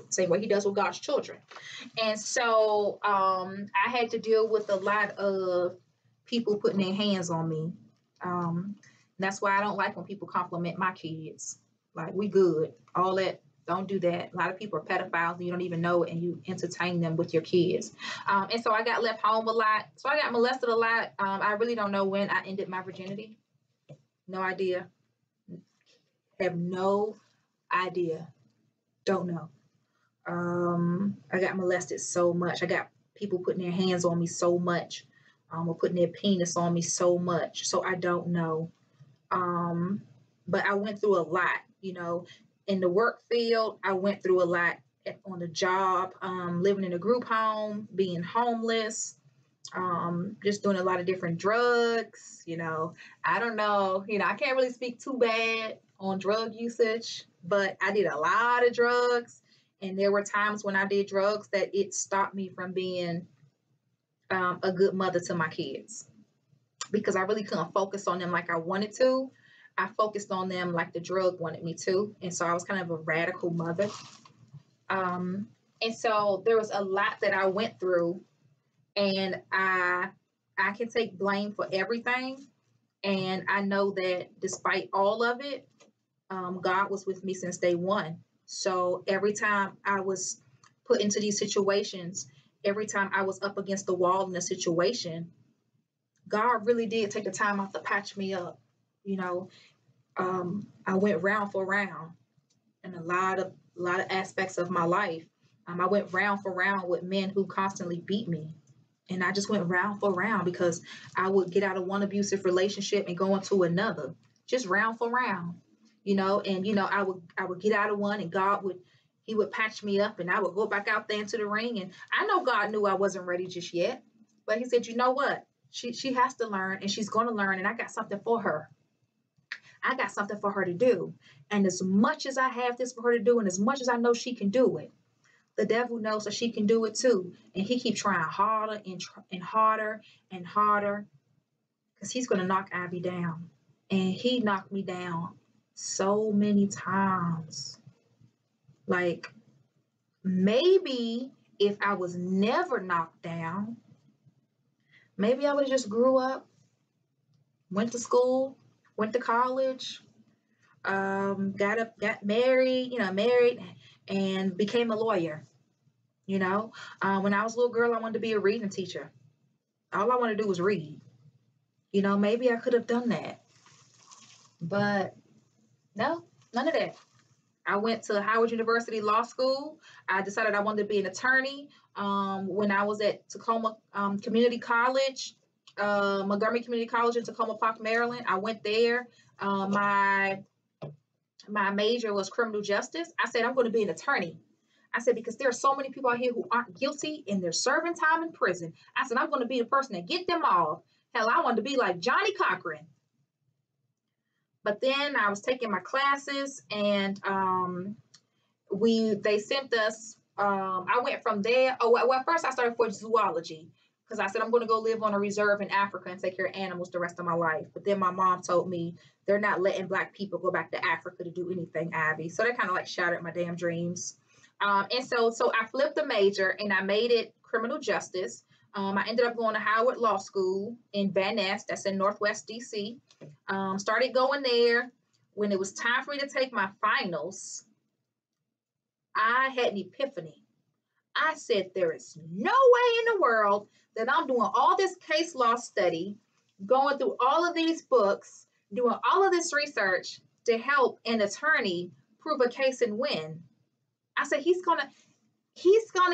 same way he does with God's children. And so I had to deal with a lot of people putting their hands on me. That's why I don't like when people compliment my kids. Like, we good, all that. Don't do that. A lot of people are pedophiles and you don't even know it, and you entertain them with your kids. And so I got left home a lot. So I got molested a lot. I really don't know when I ended my virginity. No idea. Have no idea. Don't know. I got molested so much. I got people putting their hands on me so much. Or putting their penis on me so much. So I don't know. But I went through a lot, in the work field. I went through a lot on the job, living in a group home, being homeless, just doing a lot of different drugs. I don't know, I can't really speak too bad on drug usage, but I did a lot of drugs. And there were times when I did drugs that it stopped me from being a good mother to my kids, because I really couldn't focus on them like I wanted to. I focused on them like the drug wanted me to. And so I was kind of a radical mother. And so there was a lot that I went through, and I can take blame for everything. And I know that despite all of it, God was with me since day one. So every time I was put into these situations, every time I was up against the wall in a situation, God really did take the time out to patch me up. I went round for round in a lot of aspects of my life. I went round for round with men who constantly beat me. And I just went round for round because I would get out of one abusive relationship and go into another, just round for round, and, I would get out of one, and he would patch me up, and I would go back out there into the ring. And I know God knew I wasn't ready just yet, but he said, you know what? She has to learn, and she's going to learn. And I got something for her. I got something for her to do. And as much as I have this for her to do, and as much as I know she can do it, the devil knows that she can do it too. And he keeps trying harder and harder and harder, because he's going to knock Abby down. And he knocked me down so many times. Like, maybe if I was never knocked down, maybe I would have just grew up, went to school, went to college, got married, and became a lawyer. When I was a little girl, I wanted to be a reading teacher. All I wanted to do was read. Maybe I could have done that. But no, none of that. I went to Howard University Law School. I decided I wanted to be an attorney. When I was at Tacoma Community College, Montgomery Community College in Tacoma Park, Maryland, I went there. My major was criminal justice. I said, I'm going to be an attorney. I said, because there are so many people out here who aren't guilty and they're serving time in prison. I said, I'm going to be the person that get them off. Hell, I wanted to be like Johnny Cochran. But then I was taking my classes, and they sent us. I went from there. Oh, well, first I started for zoology because I said I'm going to go live on a reserve in Africa and take care of animals the rest of my life. But then my mom told me they're not letting Black people go back to Africa to do anything, Ivy. So that kind of like shattered my damn dreams. And so I flipped the major and I made it criminal justice. I ended up going to Howard Law School in Van Ness, that's in Northwest DC. Started going there. When it was time for me to take my finals, I had an epiphany. I said, there is no way in the world that I'm doing all this case law study, going through all of these books, doing all of this research to help an attorney prove a case and win. I said, he's gonna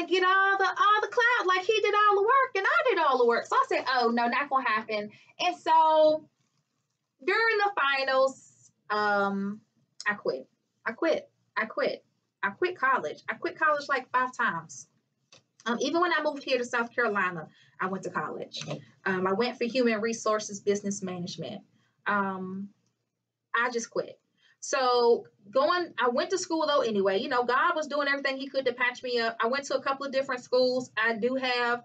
get all the clout, like he did all the work and I did all the work. So I said, oh no, not gonna happen. And so during the finals, I quit. I quit college. I quit college like 5 times. Even when I moved here to South Carolina, I went to college. I went for human resources business management. I just quit. So I went to school though anyway. You know, God was doing everything he could to patch me up. I went to a couple of different schools. I do have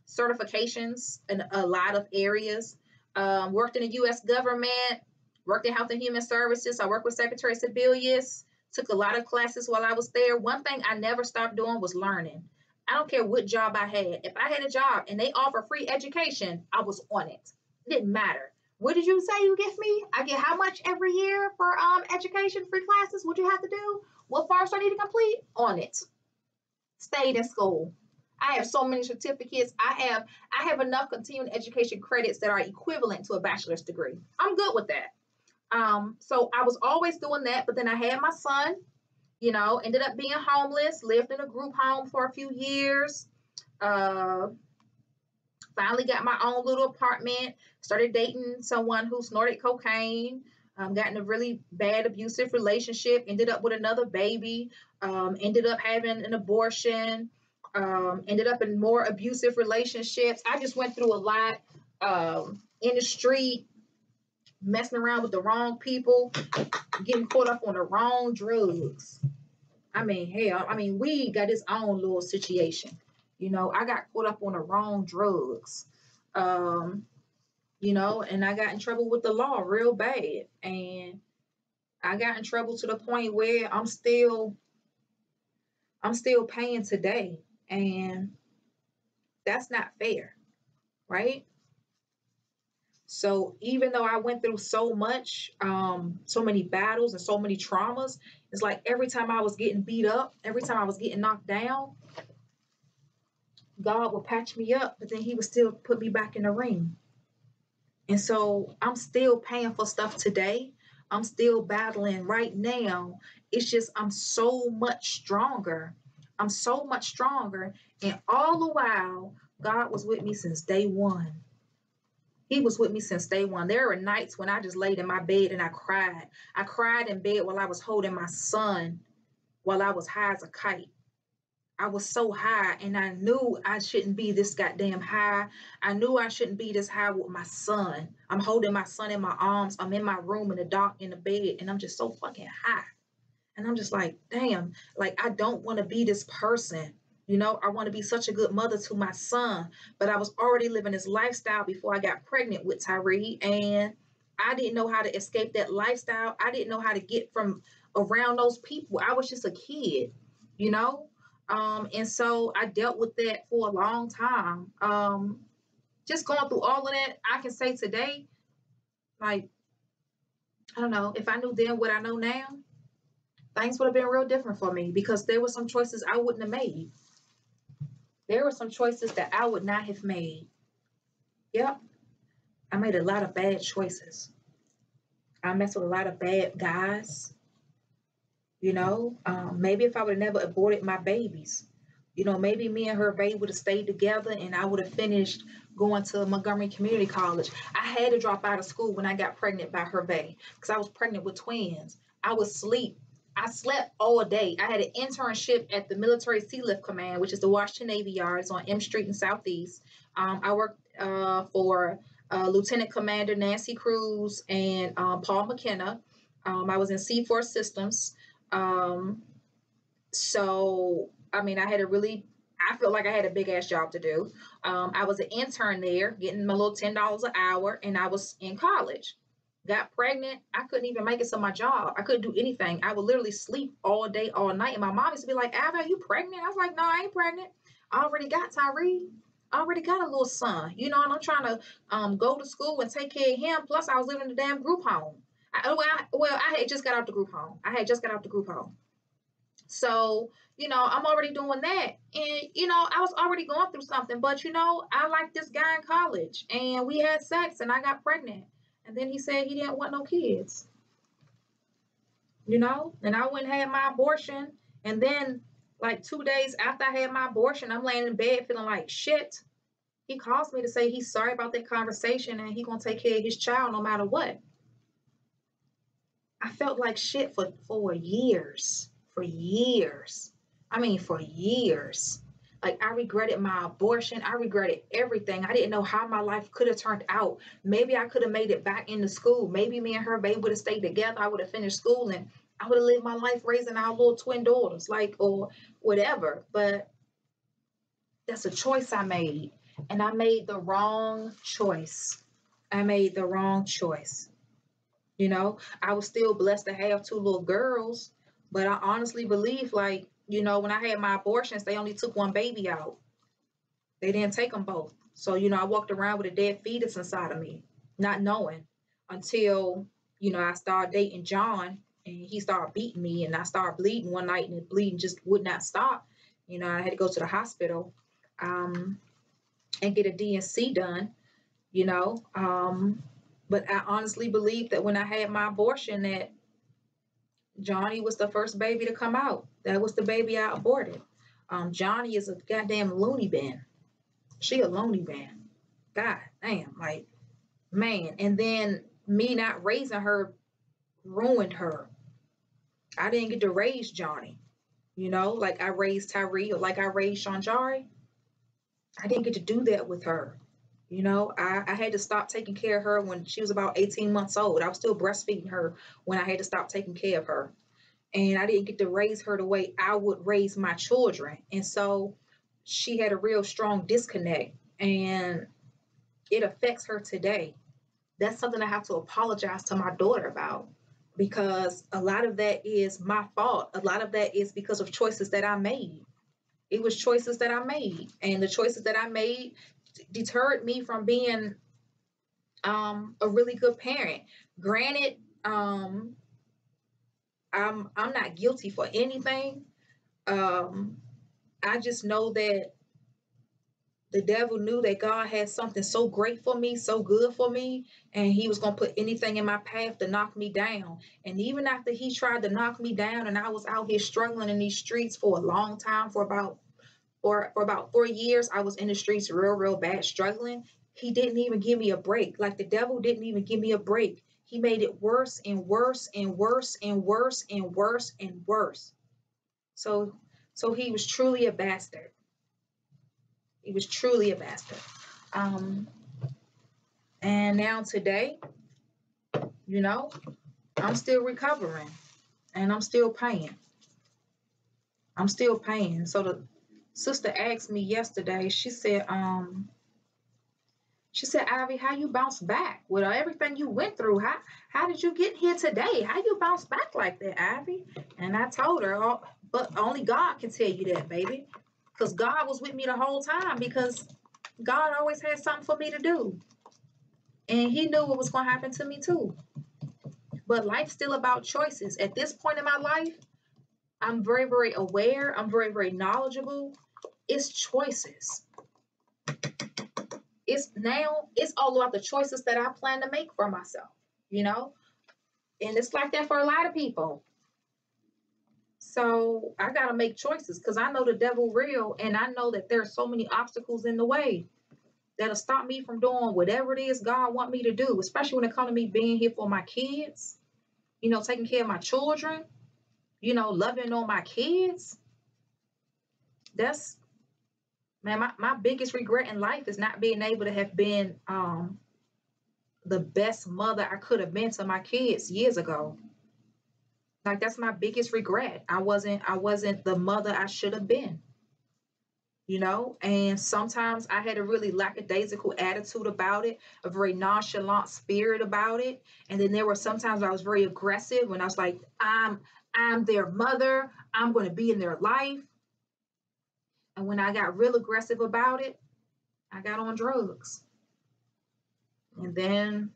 certifications in a lot of areas. Worked in the U.S. government, worked in Health and Human Services. I worked with Secretary Sebelius, took a lot of classes while I was there. One thing I never stopped doing was learning. I don't care what job I had. If I had a job and they offer free education, I was on it. It didn't matter. What did you say you give me? I get how much every year for education, free classes? What you have to do? What farce I need to complete? On it. Stayed in school. I have so many certificates. I have enough continuing education credits that are equivalent to a bachelor's degree. I'm good with that. So I was always doing that, but then I had my son, you know, ended up being homeless, lived in a group home for a few years. Finally got my own little apartment, started dating someone who snorted cocaine, got in a really bad abusive relationship, ended up with another baby, ended up having an abortion, ended up in more abusive relationships. I just went through a lot in the street, messing around with the wrong people, getting caught up on the wrong drugs. I mean, hell, weed got its own little situation. You know, I got caught up on the wrong drugs. You know, and I got in trouble with the law real bad. And I got in trouble to the point where I'm still paying today. And that's not fair, right? So even though I went through so much, so many battles and so many traumas, it's like every time I was getting beat up, every time I was getting knocked down, God would patch me up, but then he would still put me back in the ring. And so I'm still paying for stuff today. I'm still battling right now. It's just I'm so much stronger. I'm so much stronger. And all the while, God was with me since day one. He was with me since day one. There were nights when I just laid in my bed and I cried. I cried in bed while I was holding my son, while I was high as a kite. I was so high and I knew I shouldn't be this goddamn high. I knew I shouldn't be this high with my son. I'm holding my son in my arms. I'm in my room in the dark in the bed and I'm just so fucking high. And I'm just like, damn, like I don't want to be this person. You know, I want to be such a good mother to my son, but I was already living this lifestyle before I got pregnant with Tyree, and I didn't know how to escape that lifestyle. I didn't know how to get from around those people. I was just a kid, you know? And so I dealt with that for a long time. Just going through all of that, I can say today, like, I don't know, if I knew then what I know now, things would have been real different for me because there were some choices I wouldn't have made. There were some choices that I would not have made. Yep. I made a lot of bad choices. I messed with a lot of bad guys. You know, maybe if I would have never aborted my babies, you know, maybe me and her baby would have stayed together and I would have finished going to Montgomery Community College. I had to drop out of school when I got pregnant by her baby because I was pregnant with twins. I would sleep. I slept all day. I had an internship at the Military Sea Lift Command, which is the Washington Navy Yards on M Street in Southeast. I worked for Lieutenant Commander Nancy Cruz and Paul McKenna. I was in C4 Systems. So, I mean, I felt like I had a big ass job to do. I was an intern there, getting my little $10 an hour, and I was in college. Got pregnant. I couldn't even make it to my job. I couldn't do anything. I would literally sleep all day, all night. And my mom used to be like, Abby, are you pregnant? I was like, no, I ain't pregnant. I already got Tyree. I already got a little son, you know, and I'm trying to go to school and take care of him. Plus, I was living in a damn group home. I had just got out the group home. So, I'm already doing that. And, I was already going through something. But, I liked this guy in college. And we had sex and I got pregnant. And then he said he didn't want no kids. And I went and had my abortion. And then, like 2 days after I had my abortion, I'm laying in bed feeling like shit. He calls me to say he's sorry about that conversation and he's going to take care of his child no matter what. I felt like shit for years. For years. I mean, for years. Like, I regretted my abortion. I regretted everything. I didn't know how my life could have turned out. Maybe I could have made it back into school. Maybe me and her baby would have stayed together. I would have finished school and I would have lived my life raising our little twin daughters, like, or whatever. But that's a choice I made. And I made the wrong choice. I made the wrong choice. I was still blessed to have two little girls, but I honestly believe, like, when I had my abortions, they only took one baby out. They didn't take them both. So, I walked around with a dead fetus inside of me, not knowing until, I started dating John and he started beating me and I started bleeding one night and the bleeding just would not stop. I had to go to the hospital and get a DNC done, but I honestly believe that when I had my abortion that Johnny was the first baby to come out. That was the baby I aborted. Johnny is a goddamn loony bin. She a loony bin. God damn, like, man. And then me not raising her ruined her. I didn't get to raise Johnny, like I raised Tyree or like I raised Shanjari. I didn't get to do that with her. I had to stop taking care of her when she was about 18 months old. I was still breastfeeding her when I had to stop taking care of her. And I didn't get to raise her the way I would raise my children. And so she had a real strong disconnect and it affects her today. That's something I have to apologize to my daughter about because a lot of that is my fault. A lot of that is because of choices that I made. It was choices that I made. And the choices that I made deterred me from being a really good parent. Granted, I'm not guilty for anything. I just know that the devil knew that God had something so great for me, so good for me, and he was going to put anything in my path to knock me down. And even after he tried to knock me down and I was out here struggling in these streets for a long time, for about 4 years, I was in the streets real bad, struggling. He didn't even give me a break. Like the devil didn't even give me a break. He made it worse and worse and worse and worse and worse and worse. So he was truly a bastard. He was truly a bastard. And now today, I'm still recovering and I'm still paying. So the sister asked me yesterday, she said, Ivy, how you bounce back with everything you went through? How did you get here today? How you bounce back like that, Ivy? And I told her, oh, but only God can tell you that, baby. Because God was with me the whole time because God always had something for me to do. And he knew what was going to happen to me too. But life's still about choices. At this point in my life, I'm very, very aware. I'm very, very knowledgeable. It's choices. It's all about the choices that I plan to make for myself, And it's like that for a lot of people. So I got to make choices because I know the devil real and I know that there are so many obstacles in the way that'll stop me from doing whatever it is God want me to do, especially when it comes to me being here for my kids, taking care of my children, loving on my kids. That's, man, my biggest regret in life is not being able to have been the best mother I could have been to my kids years ago. Like that's my biggest regret. I wasn't the mother I should have been, you know? And sometimes I had a really lackadaisical attitude about it, a very nonchalant spirit about it. And then there were sometimes I was very aggressive when I was like, I'm their mother, I'm gonna be in their life. And when I got real aggressive about it, I got on drugs. And then,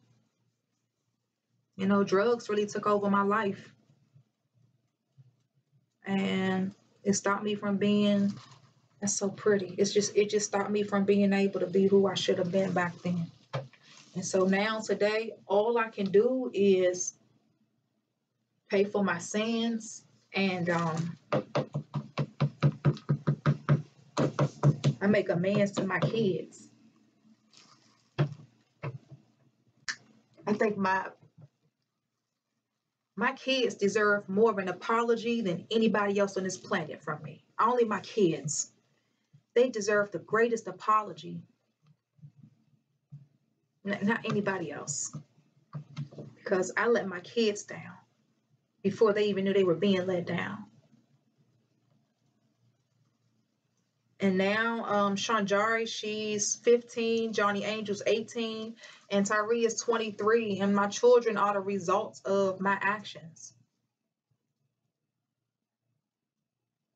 drugs really took over my life. And it stopped me from being, that's so pretty. It just stopped me from being able to be who I should have been back then. And so now today, all I can do is pay for my sins, and I make amends to my kids. I think my kids deserve more of an apology than anybody else on this planet from me. Only my kids. They deserve the greatest apology, not anybody else. Because I let my kids down before they even knew they were being let down. And now Shanjari, she's 15, Johnny Angel's 18, and Tyree is 23. And my children are the results of my actions.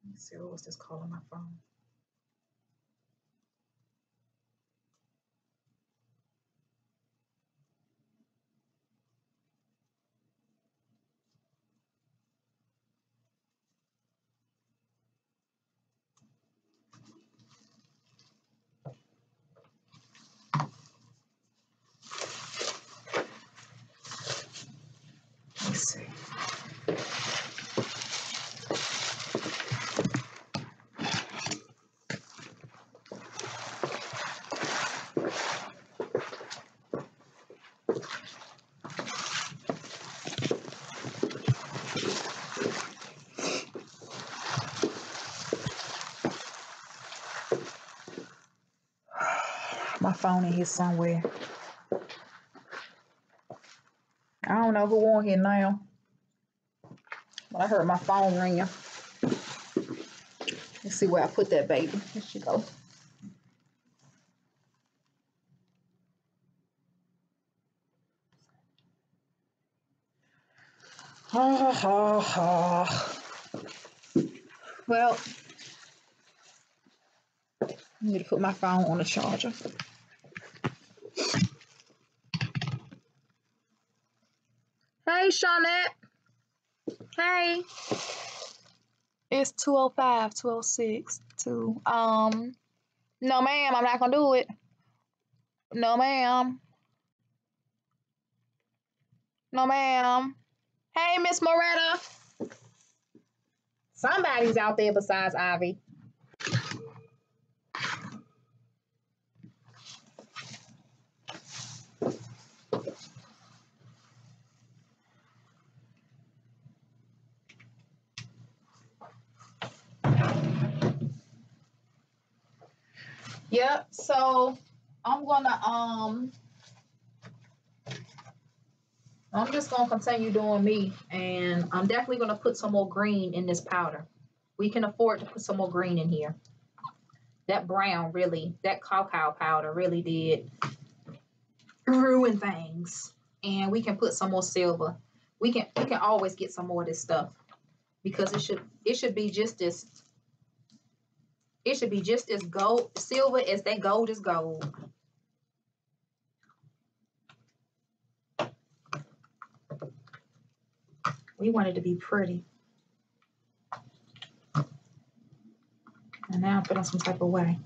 Let me see, what was this call on my phone? Let me see. My phone in here somewhere. I don't know who on here now, but I heard my phone ringing. Let's see where I put that baby. Here she go. Ha ha ha. Well, I need to put my phone on the charger. Hey, Shawnette. Hey. It's 2:05, 2:06, 2. No, ma'am, I'm not gonna do it. No, ma'am. No, ma'am. Hey, Miss Moretta. Somebody's out there besides Ivy. Yep. So I'm just gonna continue doing me, and I'm definitely gonna put some more green in this powder. We can afford to put some more green in here. That brown really, that cacao powder really did ruin things, and we can put some more silver. We can always get some more of this stuff because it should be just as gold silver as that gold is gold. We want it to be pretty. And now I put on some type of way.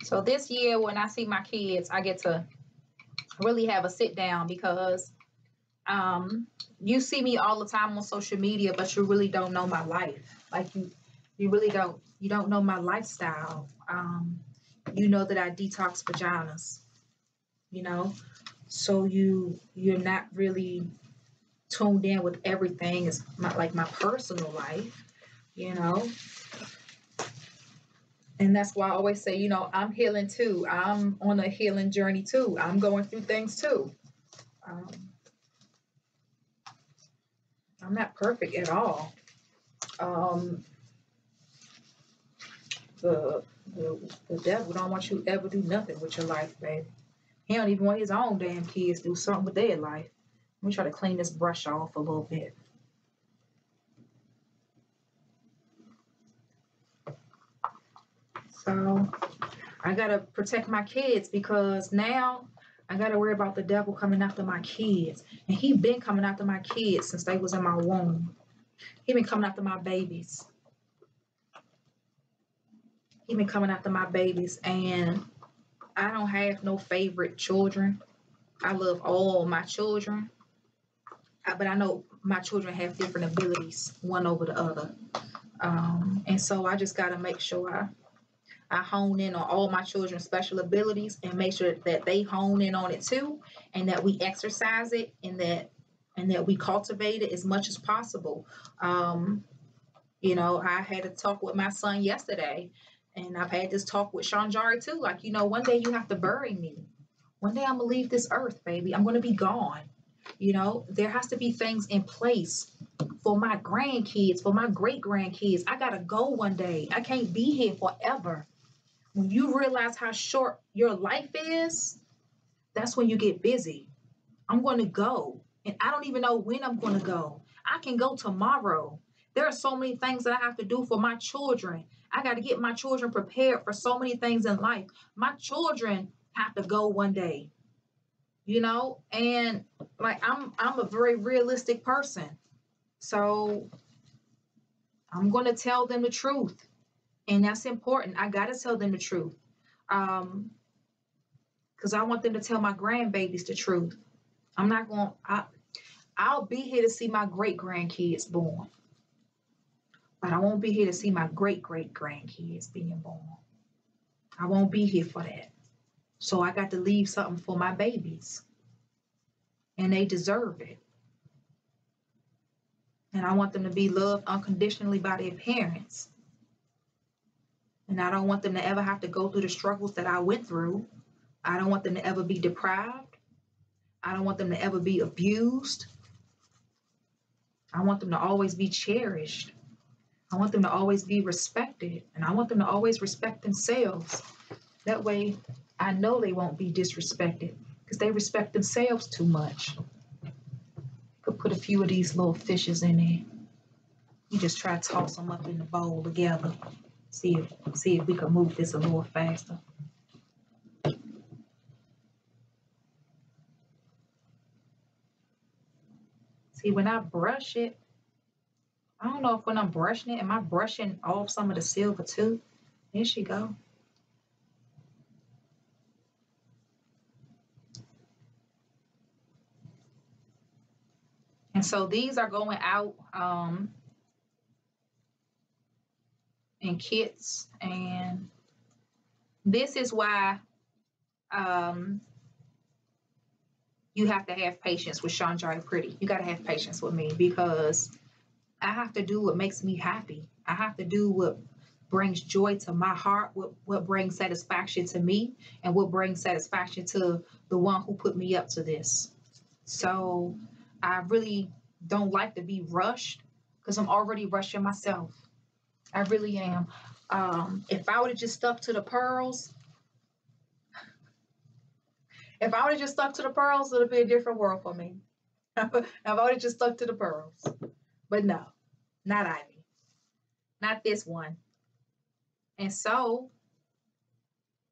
So this year when I see my kids, I get to really have a sit down because you see me all the time on social media, but you really don't know my life. Like you really don't know my lifestyle. You know that I detox vaginas, you know, so you're not really tuned in with everything. It's not like my personal life, you know. And that's why I always say, you know, I'm healing too. I'm on a healing journey too. I'm going through things too. Um, I'm not perfect at all. Um, the, the devil don't want you to ever do nothing with your life, baby. He don't even want his own damn kids to do something with their life. Let me try to clean this brush off a little bit. So I gotta protect my kids because now I gotta worry about the devil coming after my kids. And he been coming after my kids since they was in my womb. He been coming after my babies. He been coming after my babies, and I don't have no favorite children. I love all my children, but I know my children have different abilities, one over the other. And so I just gotta make sure I hone in on all my children's special abilities and make sure that they hone in on it too, and that we exercise it, and that we cultivate it as much as possible. You know, I had a talk with my son yesterday, and I've had this talk with Shanjari too. Like, you know, one day you have to bury me. One day I'm gonna leave this earth, baby. I'm gonna be gone. You know, there has to be things in place for my grandkids, for my great grandkids. I gotta go one day. I can't be here forever. When you realize how short your life is, that's when you get busy. I'm going to go, and I don't even know when I'm going to go. I can go tomorrow. There are so many things that I have to do for my children. I got to get my children prepared for so many things in life. My children have to go one day, you know, and like I'm a very realistic person. So I'm going to tell them the truth. And that's important. I got to tell them the truth. Because I want them to tell my grandbabies the truth. I'm not going to, I'll be here to see my great grandkids born, but I won't be here to see my great great grandkids being born. I won't be here for that. So I got to leave something for my babies, and they deserve it. And I want them to be loved unconditionally by their parents. And I don't want them to ever have to go through the struggles that I went through. I don't want them to ever be deprived. I don't want them to ever be abused. I want them to always be cherished. I want them to always be respected. And I want them to always respect themselves. That way, I know they won't be disrespected because they respect themselves too much. Could put a few of these little fishes in there. You just try to toss them up in the bowl together. See if we can move this a little faster. See, when I brush it, I don't know if when I'm brushing it, am I brushing off some of the silver too? There she go. And so these are going out in kits, and this is why you have to have patience with Shanjari Pretty. You got to have patience with me because I have to do what makes me happy. I have to do what brings joy to my heart, what brings satisfaction to me, and what brings satisfaction to the one who put me up to this. So I really don't like to be rushed because I'm already rushing myself. I really am. If I would have just stuck to the pearls, if I would have just stuck to the pearls, it would be a different world for me. If I would have just stuck to the pearls. But no, not Ivy. Not this one. And so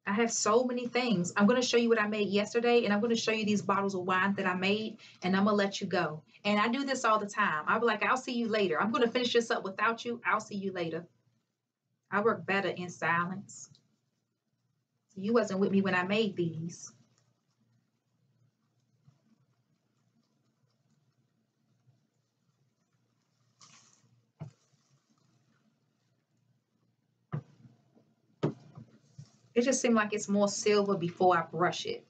I have so many things. I'm going to show you what I made yesterday, and I'm going to show you these bottles of wine that I made, and I'm going to let you go. And I do this all the time. I'll be like, I'll see you later. I'm going to finish this up without you. I'll see you later. I work better in silence. So you wasn't with me when I made these. It just seemed like it's more silver before I brush it.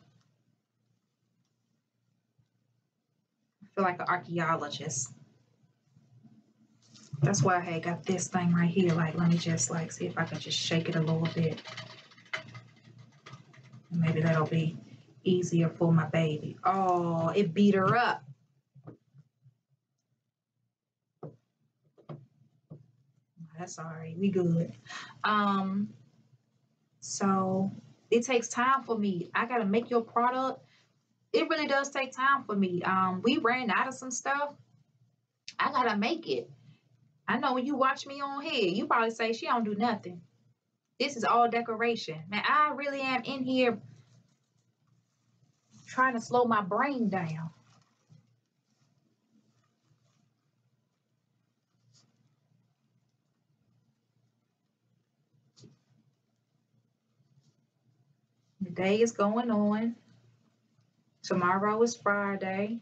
I feel like an archaeologist. That's why I had got this thing right here. Like, let me just like see if I can just shake it a little bit. Maybe that'll be easier for my baby. Oh, it beat her up. That's all right. We good. So it takes time for me. I gotta make your product. It really does take time for me. We ran out of some stuff. I gotta make it. I know when you watch me on here, you probably say she don't do nothing. This is all decoration. Man, I really am in here trying to slow my brain down. The day is going on. Tomorrow is Friday.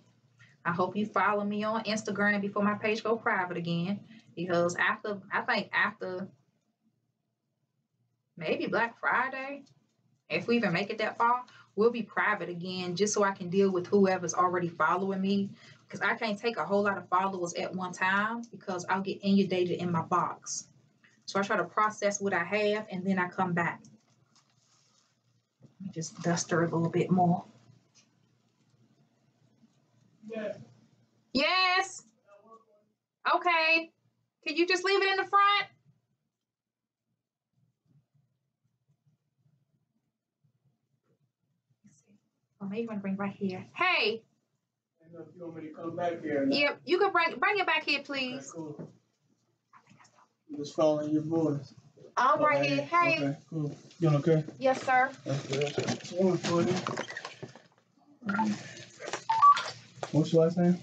I hope you follow me on Instagram before my page go private again. Because I think after maybe Black Friday, if we even make it that far, we'll be private again just so I can deal with whoever's already following me. Because I can't take a whole lot of followers at one time because I'll get inundated in my box. So I try to process what I have and then I come back. Let me just dust her a little bit more. Yeah. Yes. Okay. Can you just leave it in the front? Oh, maybe you want to bring it right here. Hey. I know if you want me to come back here. Yep, you can bring it back here, please. Okay, cool. I'm just following your voice. I'm right here. Hey. Okay, cool. You doing okay? Yes, sir. That's good. One for you. What's your last name?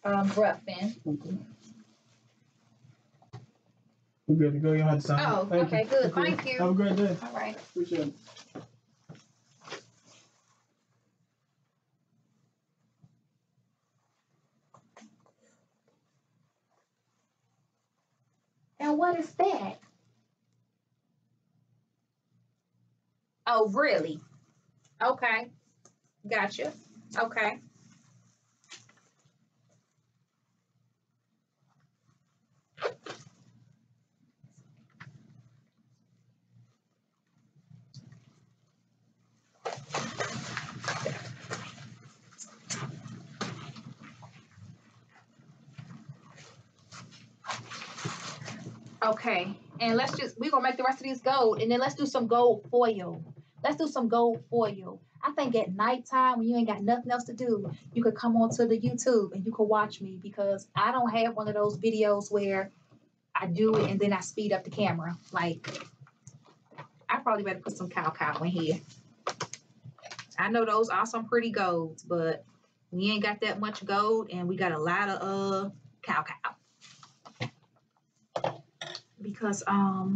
Ruffin. Okay. We're good to go. You don't have to sign. Oh, okay, good. Okay. Thank you. Have a great day. All right. Appreciate it. And what is that? Oh, really? Okay. Gotcha. Okay. Okay, and we're gonna make the rest of these gold, and then let's do some gold foil. Let's do some gold foil. I think at nighttime when you ain't got nothing else to do, you could come onto the YouTube and you could watch me because I don't have one of those videos where I do it and then I speed up the camera. Like, I probably better put some cow in here. I know those are some pretty golds, but we ain't got that much gold and we got a lot of cow. Because I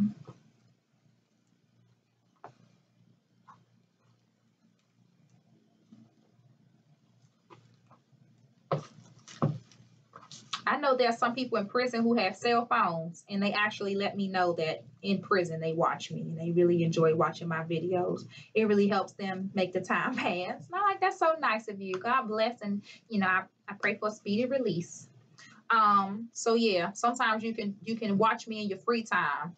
know there are some people in prison who have cell phones and they actually let me know that in prison they watch me and they really enjoy watching my videos. It really helps them make the time pass. And I'm like, that's so nice of you. God bless. And I pray for a speedy release. So yeah, sometimes you can watch me in your free time,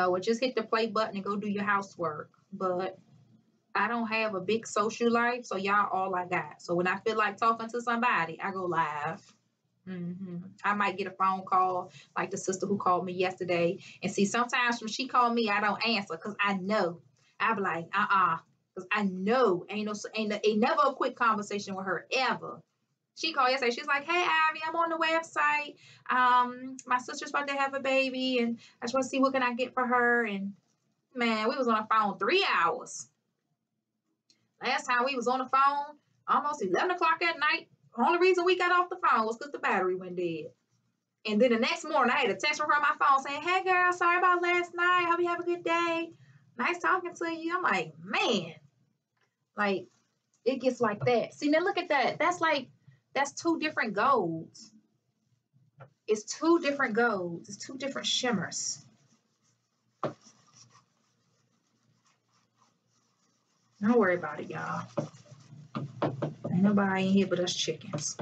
or just hit the play button and go do your housework. But I don't have a big social life, so y'all all I got. So when I feel like talking to somebody, I go live. I might get a phone call like the sister who called me yesterday. And see, sometimes when she called me, I don't answer because I know. I be like, because I know ain't never a quick conversation with her ever. She called yesterday. She's like, hey, Ivy, I'm on the website. My sister's about to have a baby, and I just want to see what can I get for her. And man, we was on the phone 3 hours. Last time we was on the phone, almost 11 o'clock at night. The only reason we got off the phone was because the battery went dead. And then the next morning, I had a text from her on my phone saying, hey, girl, sorry about last night. Hope you have a good day. Nice talking to you. I'm like, man, like, it gets like that. See, now look at that. That's 2 different golds. It's 2 different golds. It's 2 different shimmers. Don't worry about it, y'all. Ain't nobody in here but us chickens.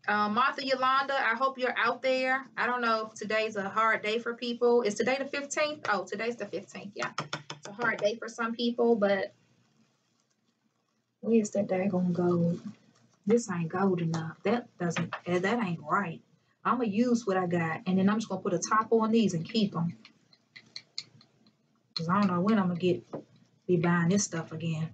Martha Yolanda, I hope you're out there. I don't know if today's a hard day for people. Is today the 15th? Oh, today's the 15th. Yeah. It's a hard day for some people, but where's that daggone gold? This ain't gold enough. That ain't right. I'm going to use what I got, and then I'm just going to put a top on these and keep them. Because I don't know when I'm going to be buying this stuff again.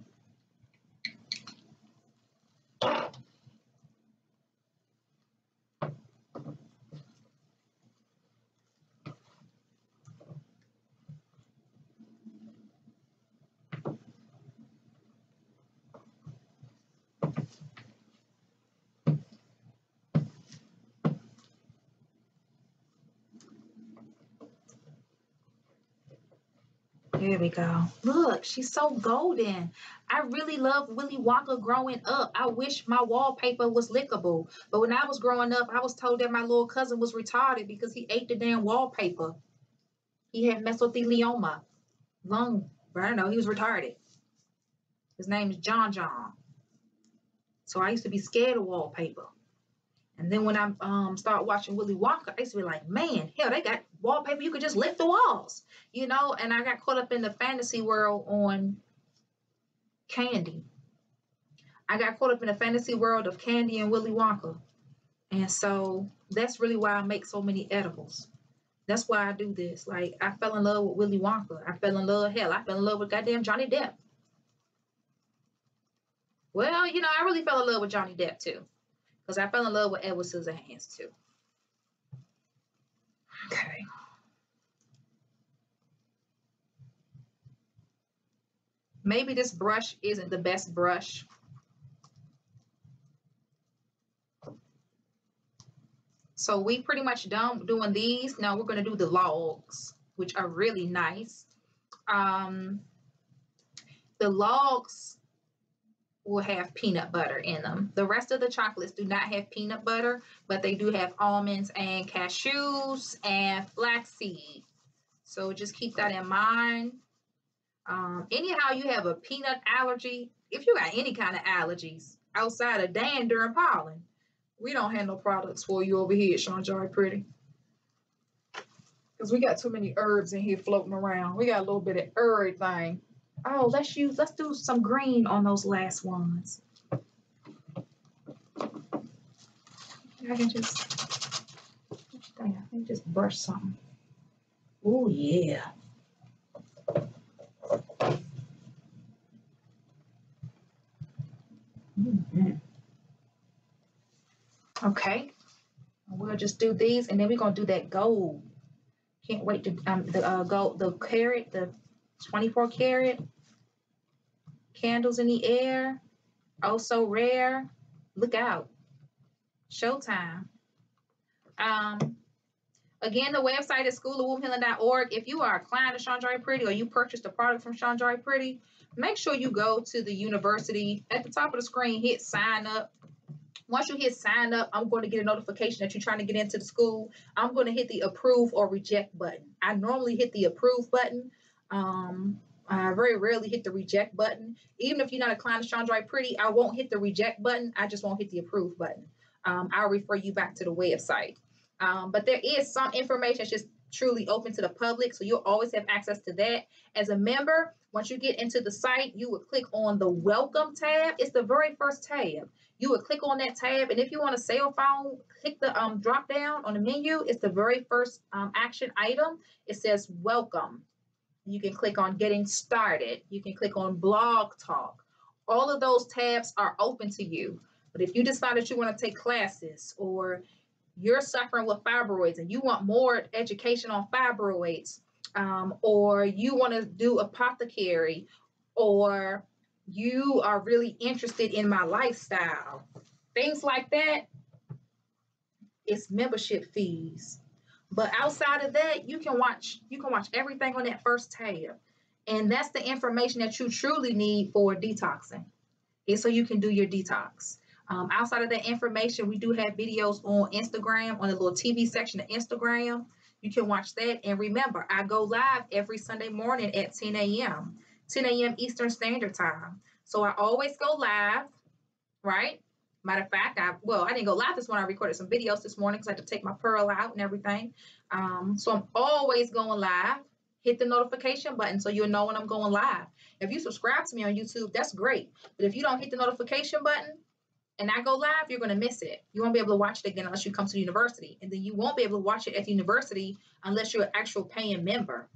There we go. Look, she's so golden. I really loved Willy Wonka growing up. I wish my wallpaper was lickable. But when I was growing up, I was told that my little cousin was retarded because he ate the damn wallpaper. He had mesothelioma. I don't know, he was retarded. His name is John John. So I used to be scared of wallpaper. And then when I started watching Willy Wonka, I used to be like, man, hell, they got wallpaper. You could just lift the walls, you know? And I got caught up in the fantasy world on candy. I got caught up in the fantasy world of candy and Willy Wonka. And so that's really why I make so many edibles. That's why I do this. Like, I fell in love with Willy Wonka. I fell in love with goddamn Johnny Depp. Well, you know, I really fell in love with Johnny Depp, too. Because I fell in love with Edward Scissorhands, too. Okay. Maybe this brush isn't the best brush. So we pretty much done doing these. Now we're going to do the logs, which are really nice. The logs will have peanut butter in them. The rest of the chocolates do not have peanut butter, but they do have almonds and cashews and flaxseed. So just keep that in mind. Anyhow, you have a peanut allergy. If you got any kind of allergies outside of dander and pollen, we don't have no products for you over here at Shonjari Pretty. Because we got too many herbs in here floating around. We got a little bit of everything. Oh, let's do some green on those last ones. I can just brush something. Oh, yeah. Mm-hmm. Okay. We'll just do these, and then we're going to do that gold. Can't wait to the carat, the 24 karat candles in the air. Oh, so rare. Look out. Showtime. Again, the website is schoolofwombhealing.org. If you are a client of Shonjari Pretty or you purchased a product from Shonjari Pretty, make sure you go to the university. At the top of the screen, hit sign up. Once you hit sign up, I'm going to get a notification that you're trying to get into the school. I'm going to hit the approve or reject button. I normally hit the approve button. I very rarely hit the reject button. Even if you're not a client of Shonjari Pretty, I won't hit the reject button. I just won't hit the approve button. I'll refer you back to the website. But there is some information that's just truly open to the public, so you'll always have access to that. As a member, once you get into the site, you would click on the welcome tab. It's the very first tab. You would click on that tab, and if you want a cell phone, click the drop down on the menu. It's the very first action item. It says welcome. You can click on getting started. You can click on blog talk. All of those tabs are open to you. But if you decide that you want to take classes, or you're suffering with fibroids and you want more education on fibroids, or you want to do apothecary, or you are really interested in my lifestyle, things like that, it's membership fees. But outside of that, you can watch everything on that first tab. And that's the information that you truly need for detoxing. It's so you can do your detox. Outside of that information, we do have videos on Instagram, on the little TV section of Instagram. You can watch that. And remember, I go live every Sunday morning at 10 a.m. 10 a.m. Eastern Standard Time. So I always go live, right? Matter of fact, I didn't go live this morning. I recorded some videos this morning because I had to take my pearl out and everything. So I'm always going live. Hit the notification button so you'll know when I'm going live. If you subscribe to me on YouTube, that's great. But if you don't hit the notification button and I go live, you're going to miss it. You won't be able to watch it again unless you come to the university. And then you won't be able to watch it at the university unless you're an actual paying member.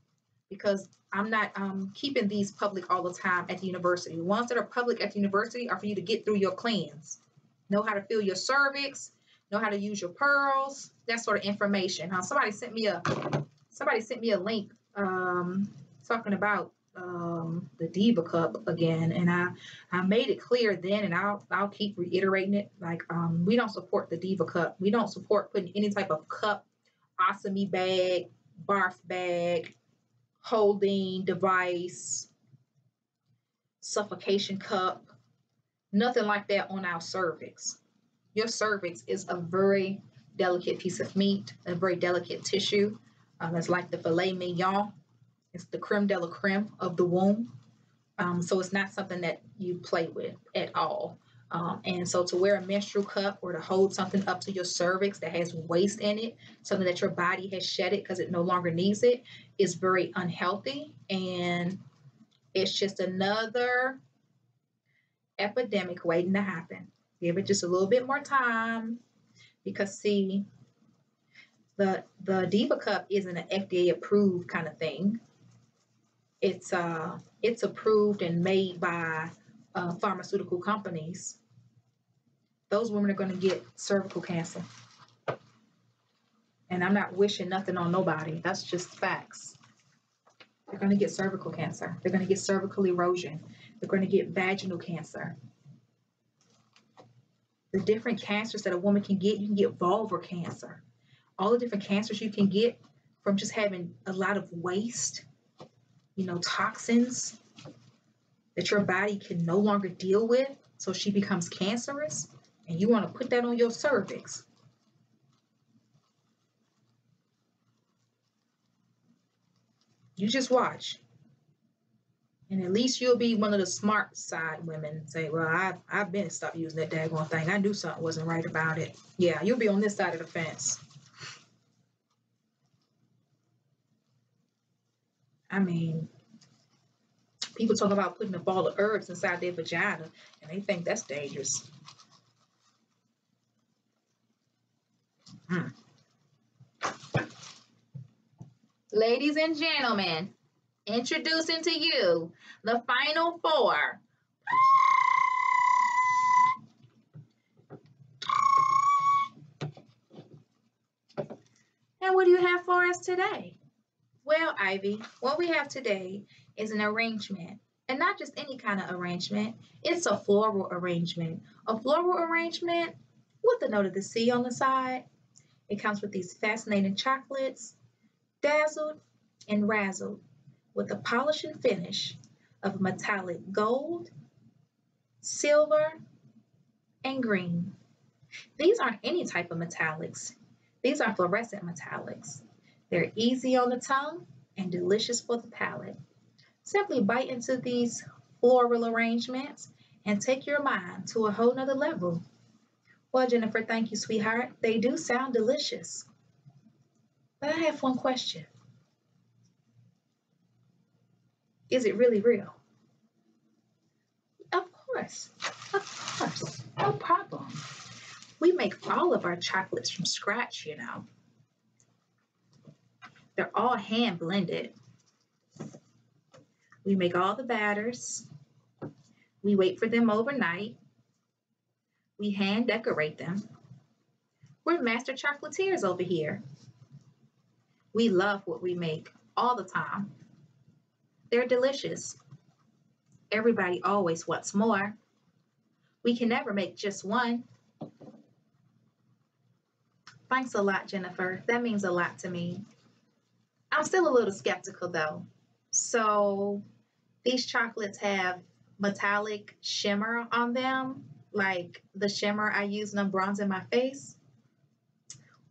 Because I'm not keeping these public all the time at the university. The ones that are public at the university are for you to get through your cleanse. Know how to feel your cervix, know how to use your pearls, that sort of information. Somebody sent me a link talking about the Diva Cup again, and I made it clear then, and I'll keep reiterating it. Like we don't support the Diva Cup. We don't support putting any type of cup, ostomy bag, barf bag, holding device, suffocation cup, nothing like that on our cervix. Your cervix is a very delicate piece of meat, a very delicate tissue. It's like the filet mignon. It's the creme de la creme of the womb. So it's not something that you play with at all. And so to wear a menstrual cup or to hold something up to your cervix that has waste in it, something that your body has shedded because it no longer needs it, is very unhealthy. And it's just another epidemic waiting to happen. Give it just a little bit more time, because see, the Diva Cup isn't an FDA approved kind of thing. It's approved and made by pharmaceutical companies. Those women are going to get cervical cancer. And I'm not wishing nothing on nobody. That's just facts. They're going to get cervical cancer. They're going to get cervical erosion. They're going to get vaginal cancer. The different cancers that a woman can get, you can get vulvar cancer. All the different cancers you can get from just having a lot of waste, toxins that your body can no longer deal with, so she becomes cancerous, and you want to put that on your cervix. You just watch. And at least you'll be one of the smart side women and say, well, I've been stopped using that daggone thing. I knew something wasn't right about it. Yeah, you'll be on this side of the fence. I mean, people talk about putting a ball of herbs inside their vagina, and they think that's dangerous. Ladies and gentlemen, introducing to you the final four. And what do you have for us today? Well, Ivy, what we have today is an arrangement. And not just any kind of arrangement. It's a floral arrangement. A floral arrangement with the note of the sea on the side. It comes with these fascinating chocolates, dazzled and razzled, with a polish and finish of metallic gold, silver, and green. These aren't any type of metallics. These are fluorescent metallics. They're easy on the tongue and delicious for the palate. Simply bite into these floral arrangements and take your mind to a whole nother level. Well, Jennifer, thank you, sweetheart. They do sound delicious. But I have one question. Is it really real? Of course. Of course. No problem. We make all of our chocolates from scratch, They're all hand blended. We make all the batters. We wait for them overnight. We hand decorate them. We're master chocolatiers over here. We love what we make all the time. They're delicious. Everybody always wants more. We can never make just one. Thanks a lot, Jennifer. That means a lot to me. I'm still a little skeptical though. So these chocolates have metallic shimmer on them, like the shimmer I use when I'm bronzing my face.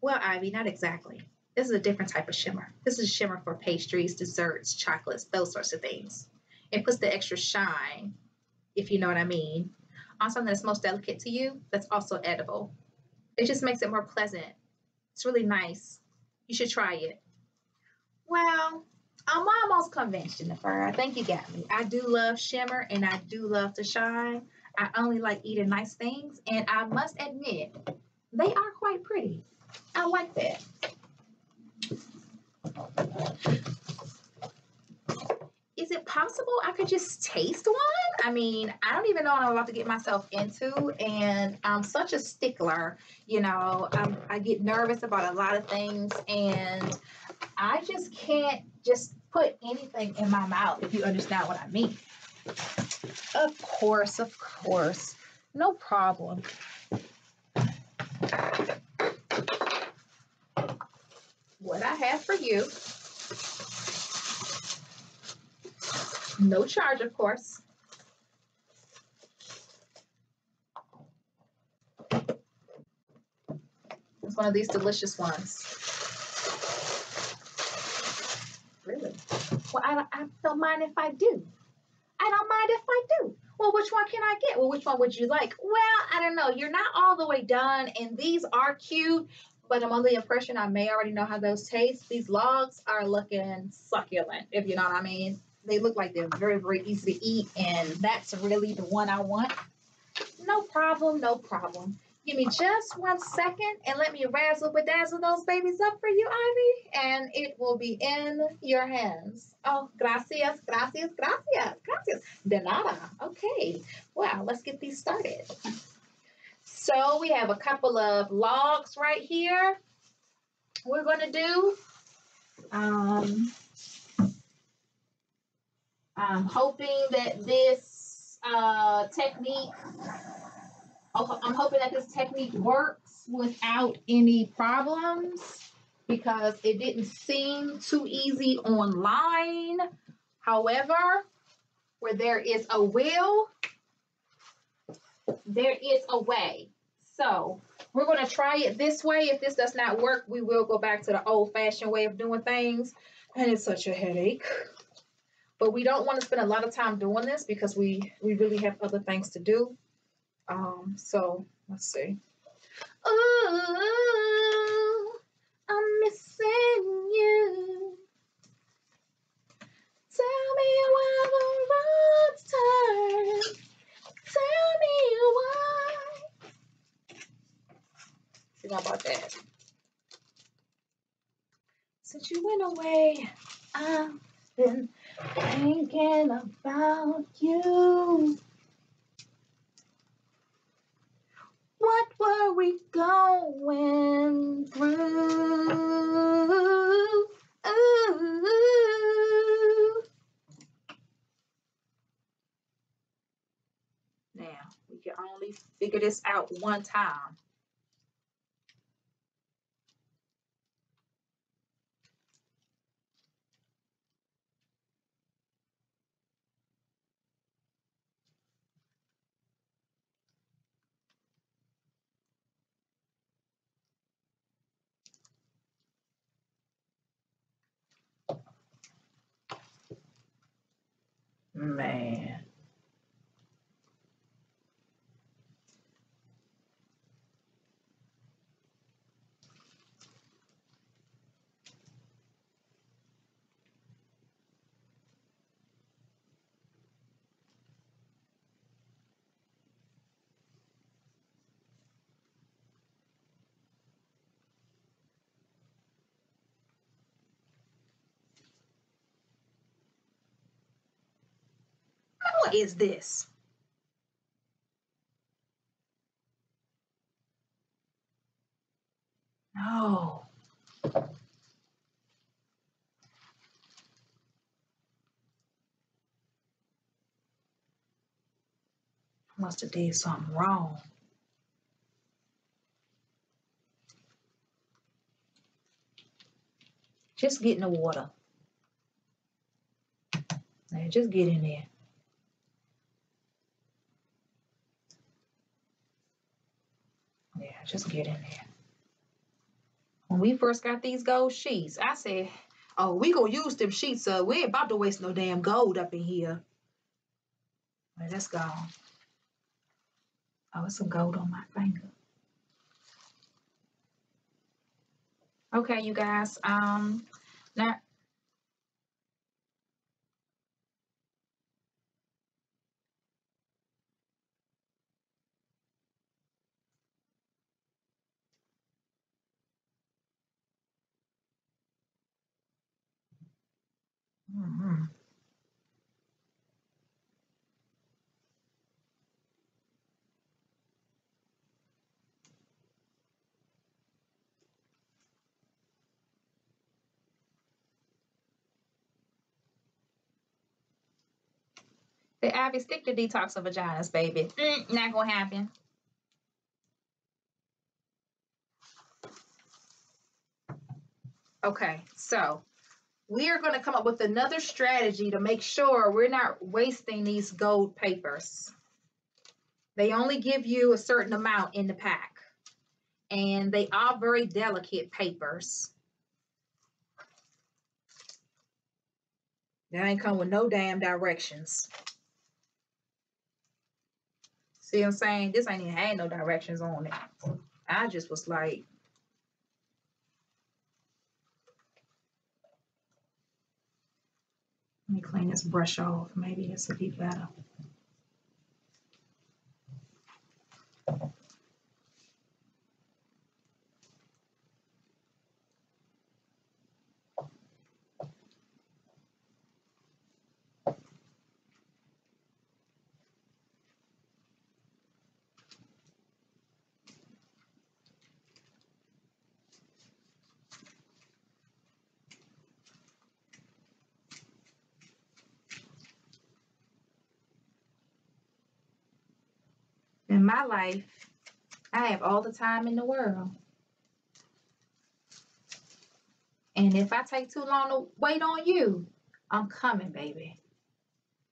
Well, Ivy, not exactly. This is a different type of shimmer. This is a shimmer for pastries, desserts, chocolates, those sorts of things. It puts the extra shine, if you know what I mean, on something that's most delicate to you, that's also edible. It just makes it more pleasant. It's really nice. You should try it. Well, I'm almost convinced, Jennifer. I think you got me. I do love shimmer and I do love to shine. I only like eating nice things, and I must admit, they are quite pretty. I like that. Is it possible I could just taste one? I mean, I don't even know what I'm about to get myself into, and I'm such a stickler. You know, I get nervous about a lot of things, and I just can't just put anything in my mouth, if you understand what I mean. Of course, of course. No problem. What I have for you, no charge, of course. It's one of these delicious ones. Really? Well, I don't mind if I do. I don't mind if I do. Well, which one can I get? Well, which one would you like? Well, I don't know. You're not all the way done, and these are cute, but I'm under the impression I may already know how those taste. These logs are looking succulent, if you know what I mean. They look like they're very, very easy to eat, and that's really the one I want. No problem, no problem. Give me just 1 second and let me razzle bedazzle those babies up for you, Ivy, and it will be in your hands. Oh, gracias, gracias, gracias, gracias. De nada. Okay, well, let's get these started. So we have a couple of logs right here. We're going to do. I'm hoping that this technique. I'm hoping that this technique works without any problems because it didn't seem too easy online. However, where there is a will, there is a way. So we're going to try it this way. If this does not work, we will go back to the old-fashioned way of doing things. And it's such a headache. But we don't want to spend a lot of time doing this because we really have other things to do. So let's see. Ooh, I'm missing you. Tell me why the roads turn. Tell me why. See how about that? Since you went away, I've been thinking about you. What were we going through? Ooh. Now, we can only figure this out one time. Man. What is this? No. I must have did something wrong. Just get in the water. Man, just get in there. Yeah, just get in there. When we first got these gold sheets, I said, oh, we gonna use them sheets. We ain't about to waste no damn gold up in here. Right, that's gone. Oh, it's some gold on my finger. Okay, you guys. Now. Mhm. The Abby, stick to detox of vaginas, baby. Not gonna happen. Okay, so we are gonna come up with another strategy to make sure we're not wasting these gold papers. They only give you a certain amount in the pack, and they are very delicate papers. That ain't come with no damn directions. See what I'm saying? This ain't even had no directions on it. I just was like, let me clean this brush off. Maybe this will be better. In my life, I have all the time in the world. And if I take too long to wait on you, I'm coming, baby.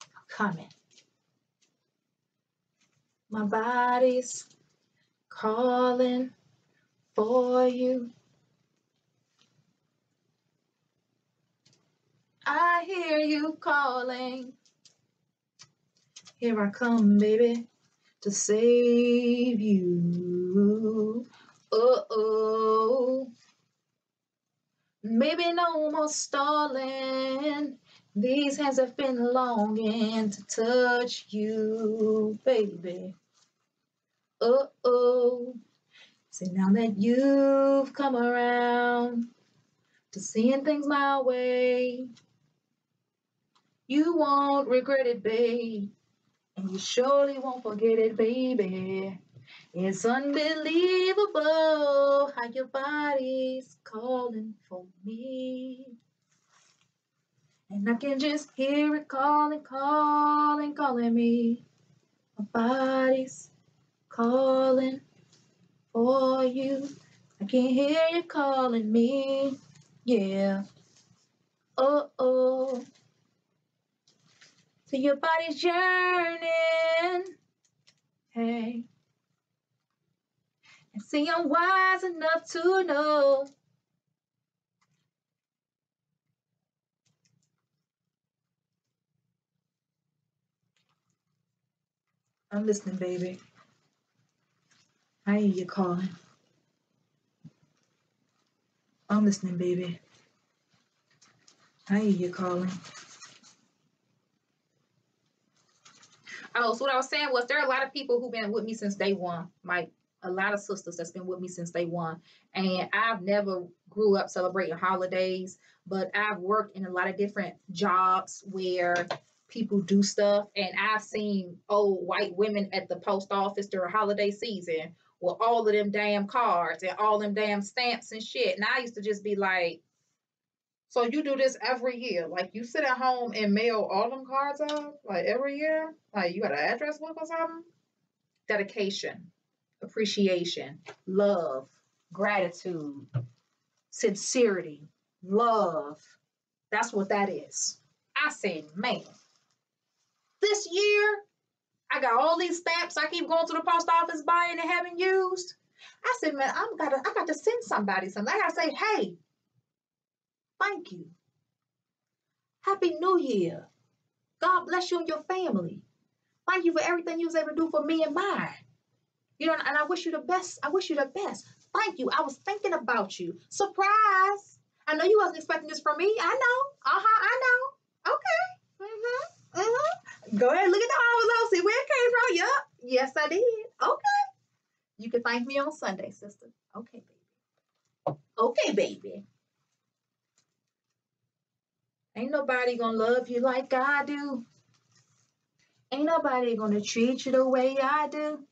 I'm coming. My body's calling for you. I hear you calling. Here I come, baby, to save you. Uh-oh. Maybe no more stalling. These hands have been longing to touch you, baby. Uh-oh. See, now that you've come around to seeing things my way, you won't regret it, babe. And you surely won't forget it, baby. It's unbelievable how your body's calling for me. And I can just hear it calling, calling, calling me. My body's calling for you. I can hear you calling me. Yeah. Uh-oh. So your body's yearning. Hey. And see, I'm wise enough to know. I'm listening, baby. I hear you calling. I'm listening, baby. I hear you calling. Oh, so what I was saying was there are a lot of people who've been with me since day one. Like a lot of sisters that's been with me since day one. And I've never grew up celebrating holidays, but I've worked in a lot of different jobs where people do stuff. And I've seen old white women at the post office during holiday season with all of them damn cards and all them damn stamps and shit. And I used to just be like, so you do this every year? Like you sit at home and mail all them cards out like every year? Like you got an address book or something? Dedication, appreciation, love, gratitude, sincerity, love. That's what that is. I said, man, this year I got all these stamps I keep going to the post office buying and haven't used. I said, man, I got to send somebody something. I gotta say, hey, thank you. Happy New Year. God bless you and your family. Thank you for everything you was able to do for me and mine. You know, and I wish you the best. I wish you the best. Thank you. I was thinking about you. Surprise. I know you wasn't expecting this from me. I know. I know. Okay. Go ahead, look at the envelope, see where it came from. Yup. Yes, I did. Okay. You can thank me on Sunday, sister. Okay, baby. Okay, baby. Ain't nobody gonna love you like I do. Ain't nobody gonna treat you the way I do.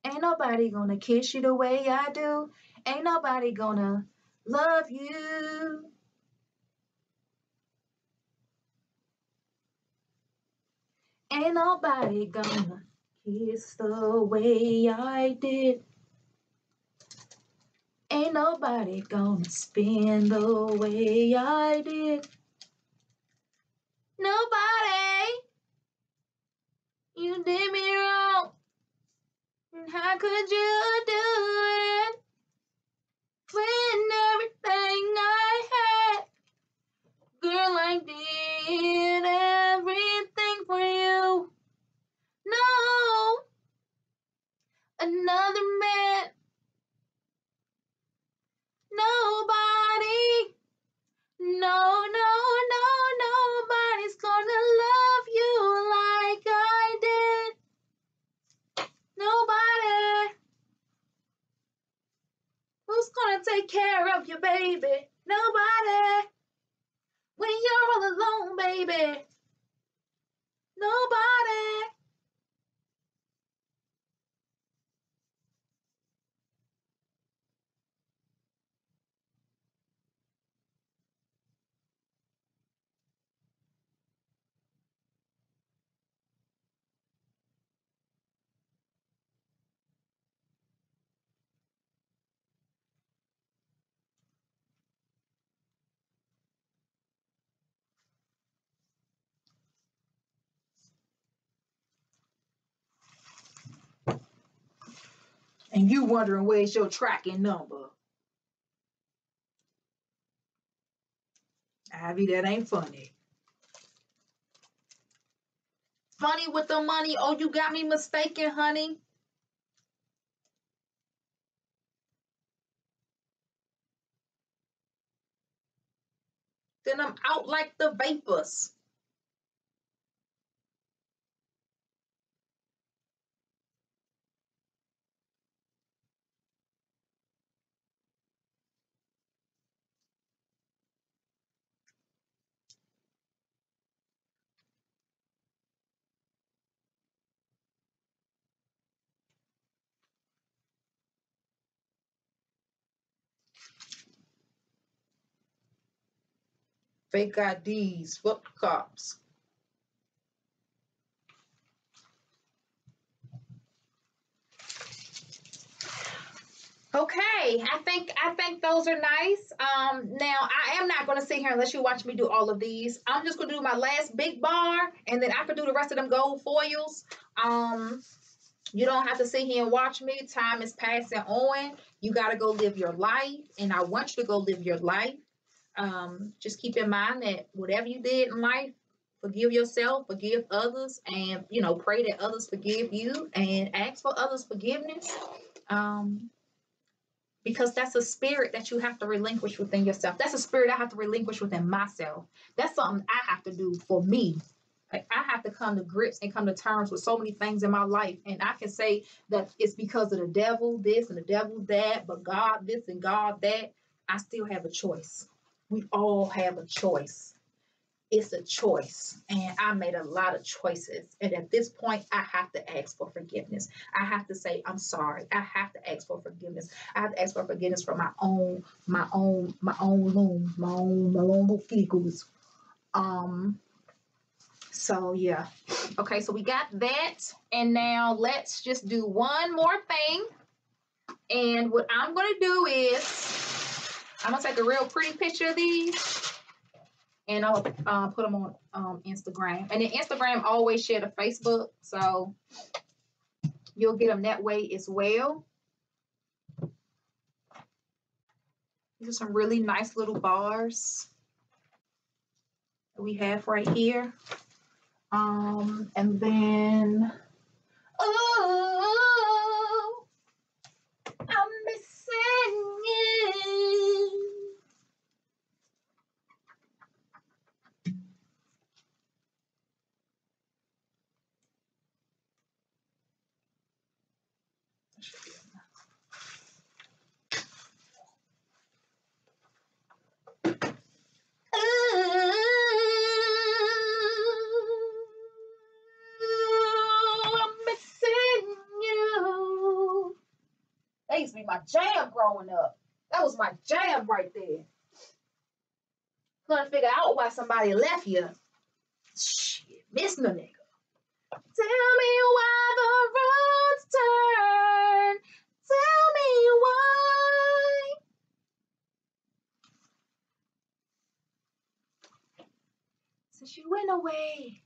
Ain't nobody gonna kiss you the way I do. Ain't nobody gonna love you. Ain't nobody gonna kiss the way I did. Ain't nobody gonna spin the way I did. Nobody. You did me wrong. How could you do it when everything I had? Girl, I did everything for you. No, another man. Nobody. No, nobody's gonna love you like I did. Nobody. Who's gonna take care of you, baby? Nobody. When you're all alone, baby. Nobody. And you wondering where's your tracking number. Abby, that ain't funny. Funny with the money. Oh, you got me mistaken, honey. Then I'm out like the vapors. Fake IDs. Fuck the cops. Okay, I think those are nice. Now I am not gonna sit here and let you watch me do all of these. I'm just gonna do my last big bar, and then I can do the rest of them gold foils. Um, you don't have to sit here and watch me. Time is passing on. You gotta go live your life, and I want you to go live your life. Just keep in mind that whatever you did in life, forgive yourself, forgive others, and pray that others forgive you, and ask for others' forgiveness. Um, because that's a spirit that you have to relinquish within yourself. That's a spirit I have to relinquish within myself. That's something I have to do for me. Like, I have to come to grips and come to terms with so many things in my life. And I can say that it's because of the devil this and the devil that, but God this and God that. I still have a choice. We all have a choice. It's a choice, and I made a lot of choices, and at this point I have to ask for forgiveness. I have to say I'm sorry. I have to ask for forgiveness. I have to ask for forgiveness for my own loom, my own bookigos. um so yeah. Okay, so we got that, and now let's just do one more thing. And what I'm gonna do is I'm gonna take a real pretty picture of these, and I'll put them on Instagram. And then Instagram always share to Facebook, so you'll get them that way as well. These are some really nice little bars that we have right here. And then, oh, should be enough. I'm missing you. That used to be my jam growing up. That was my jam right there. Couldn't figure out why somebody left you. Shit, missing a nigga. Tell me why the roads turn. Tell me why. Since you went away,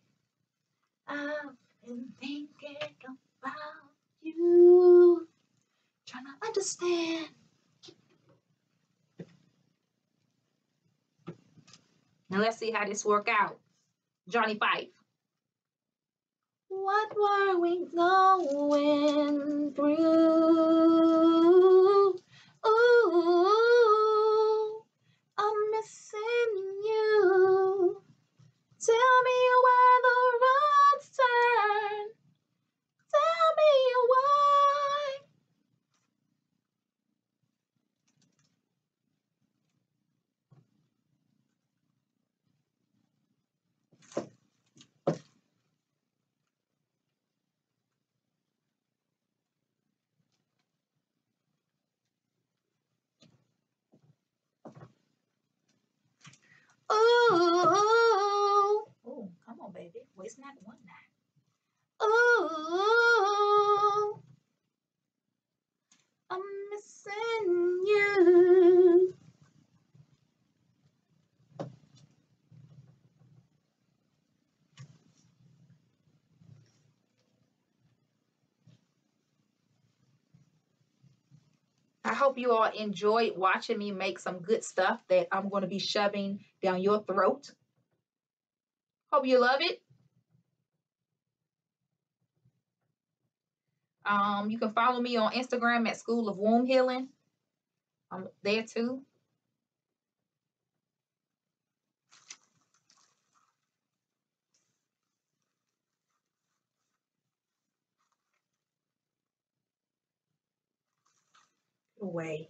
I've been thinking about you. Trying to understand. Now let's see how this work out. Johnny Fife. What were we going through? Ooh, I'm missing you. Tell me where the roads turn. Tell me why. Ooh, come on, baby. Wasting that one night. Ooh, I'm missing you. I hope you all enjoyed watching me make some good stuff that I'm going to be shoving down your throat. Hope you love it. You can follow me on Instagram at School of Womb Healing. I'm there too. Away.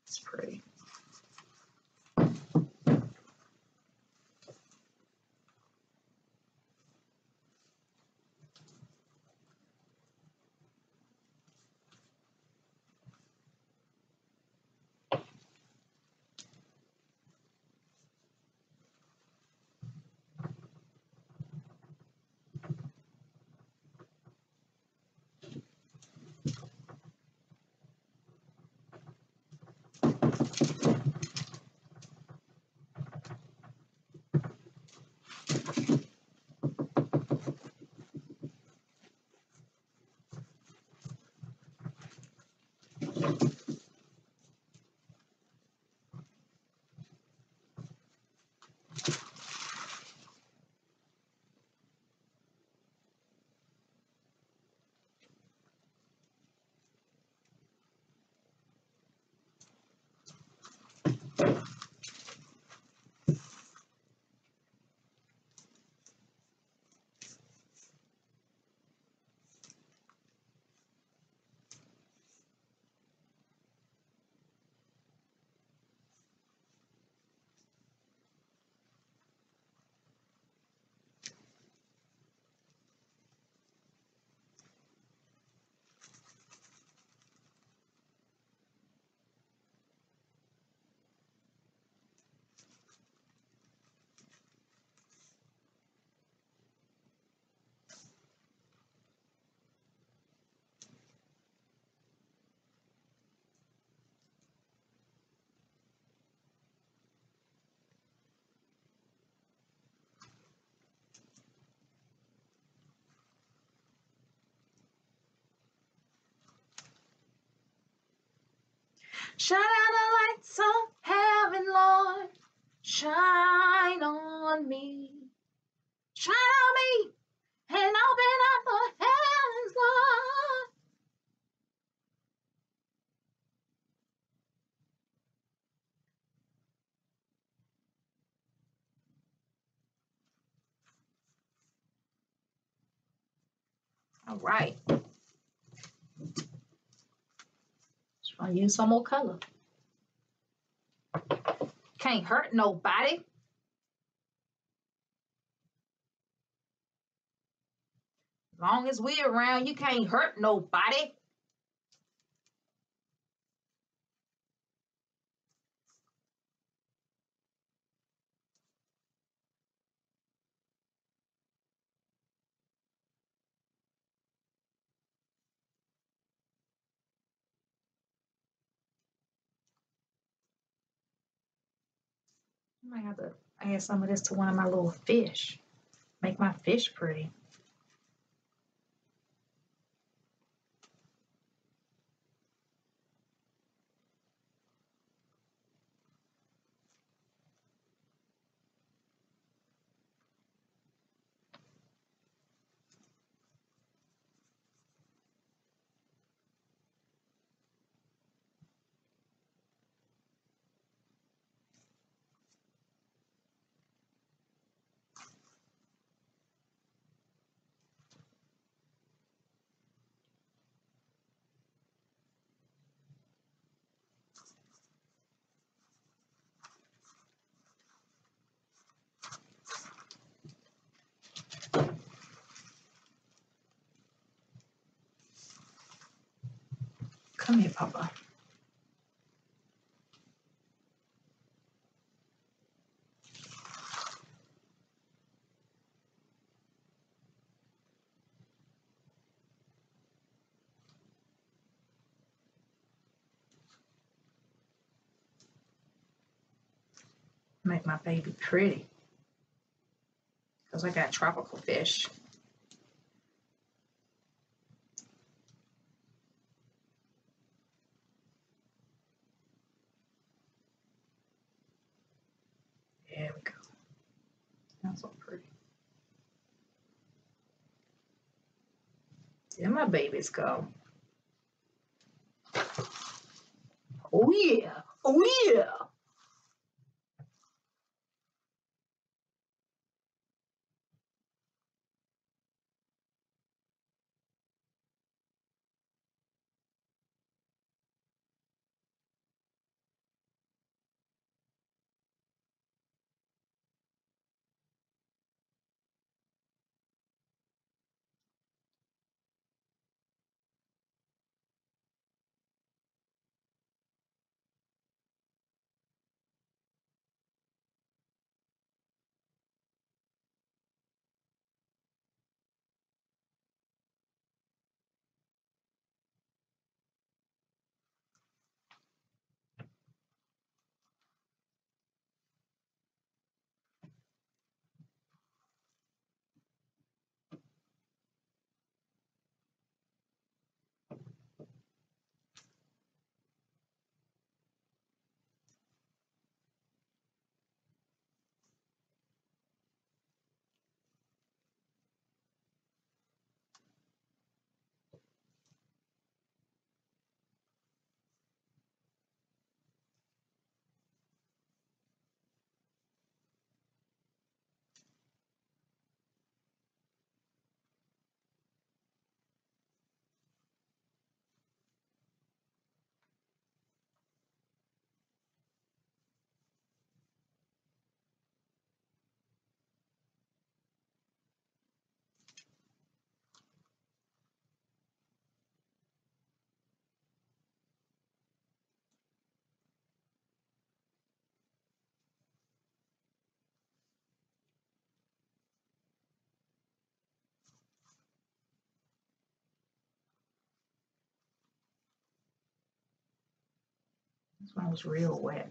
It's pretty. Shine out the lights of heaven, Lord. Shine on me. Shine on me and open up the heavens, Lord. All right. Just gonna use some more color. Can't hurt nobody. As long as we're around, you can't hurt nobody. I might have to add some of this to one of my little fish. Make my fish pretty. Come here, Papa. Make my baby pretty. Because I got tropical fish. There we go. That's so pretty. There my babies go. Oh yeah. Oh yeah. This one was real wet.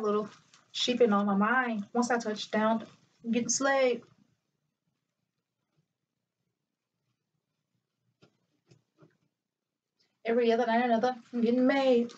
have little sheeping on my mind. Once I touch down, I'm getting slayed. Every other night another, I'm getting made.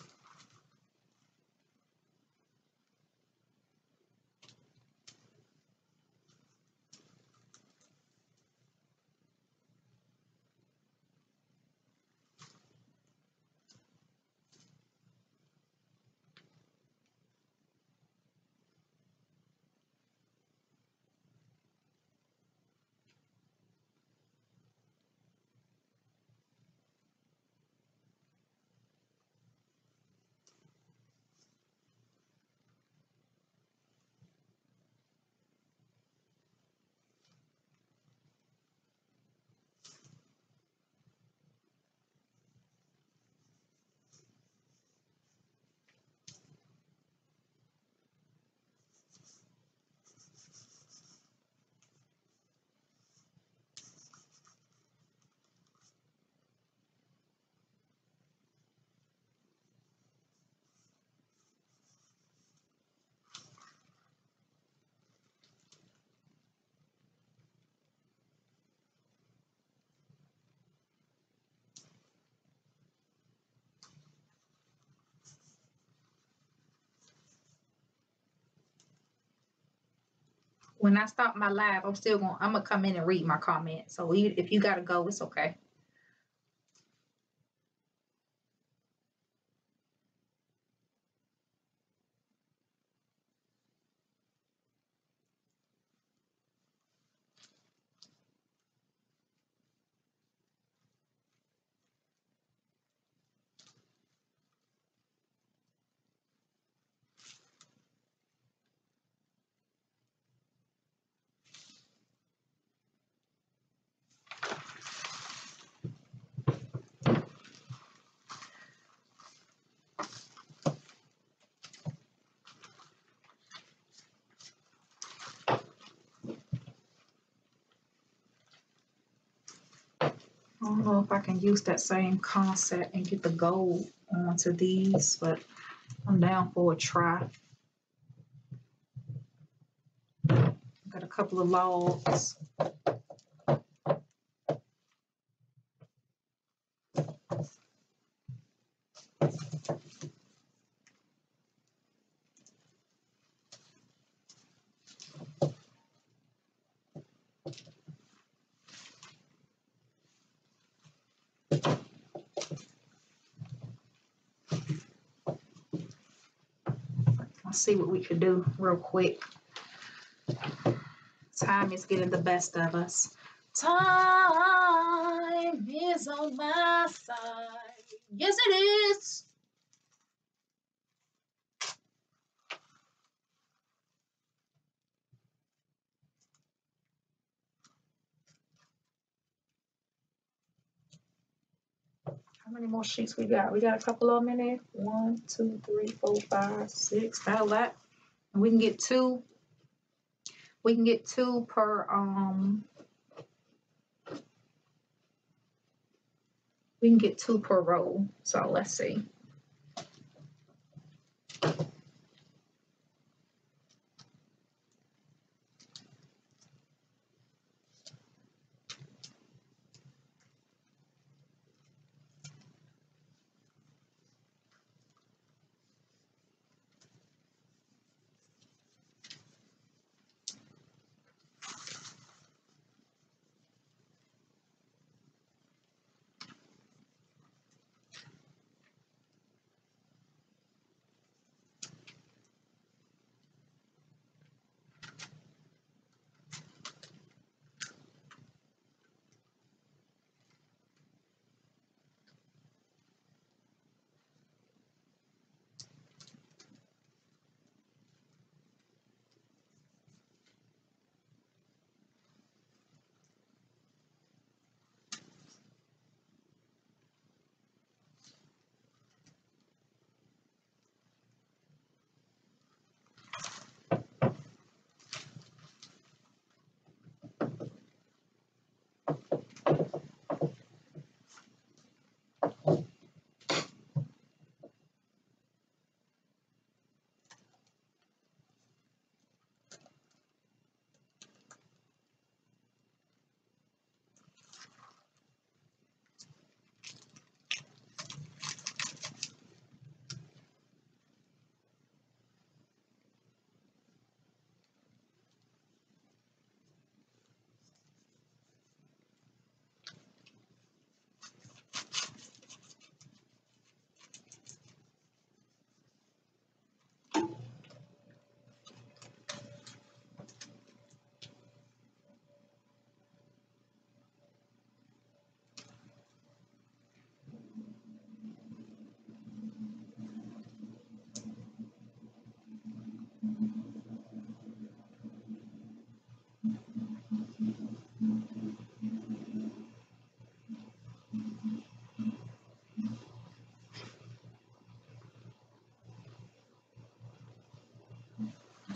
When I stop my live, I'm gonna come in and read my comment. So if you gotta go, it's okay. I don't know if I can use that same concept and get the gold onto these, but I'm down for a try. Got a couple of logs. Let's see what we could do real quick. Time is getting the best of us. Time is on my side. Yes, it is. How many more sheets we got? We got a couple of them in there. 1, 2, 3, 4, 5, 6. That a lot. And we can get two. We can get two per we can get two per row. So let's see.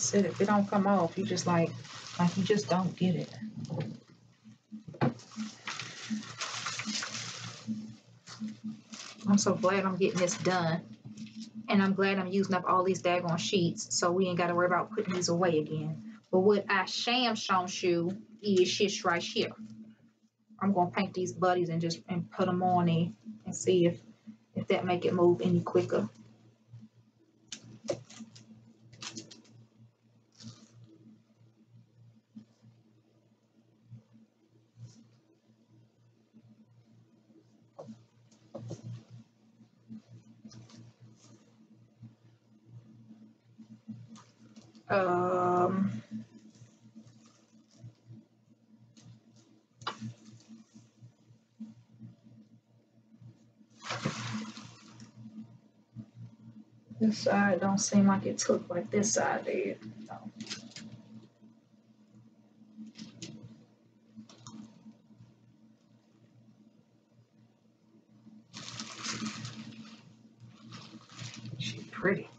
said, if it don't come off, you just like you just don't get it. I'm so glad I'm getting this done. And I'm glad I'm using up all these daggone sheets so we ain't got to worry about putting these away again. But what I sham shown you is shit right here. I'm going to paint these buddies and just put them on there and see if that make it move any quicker. This side don't seem like it took like this side did. No. She's pretty.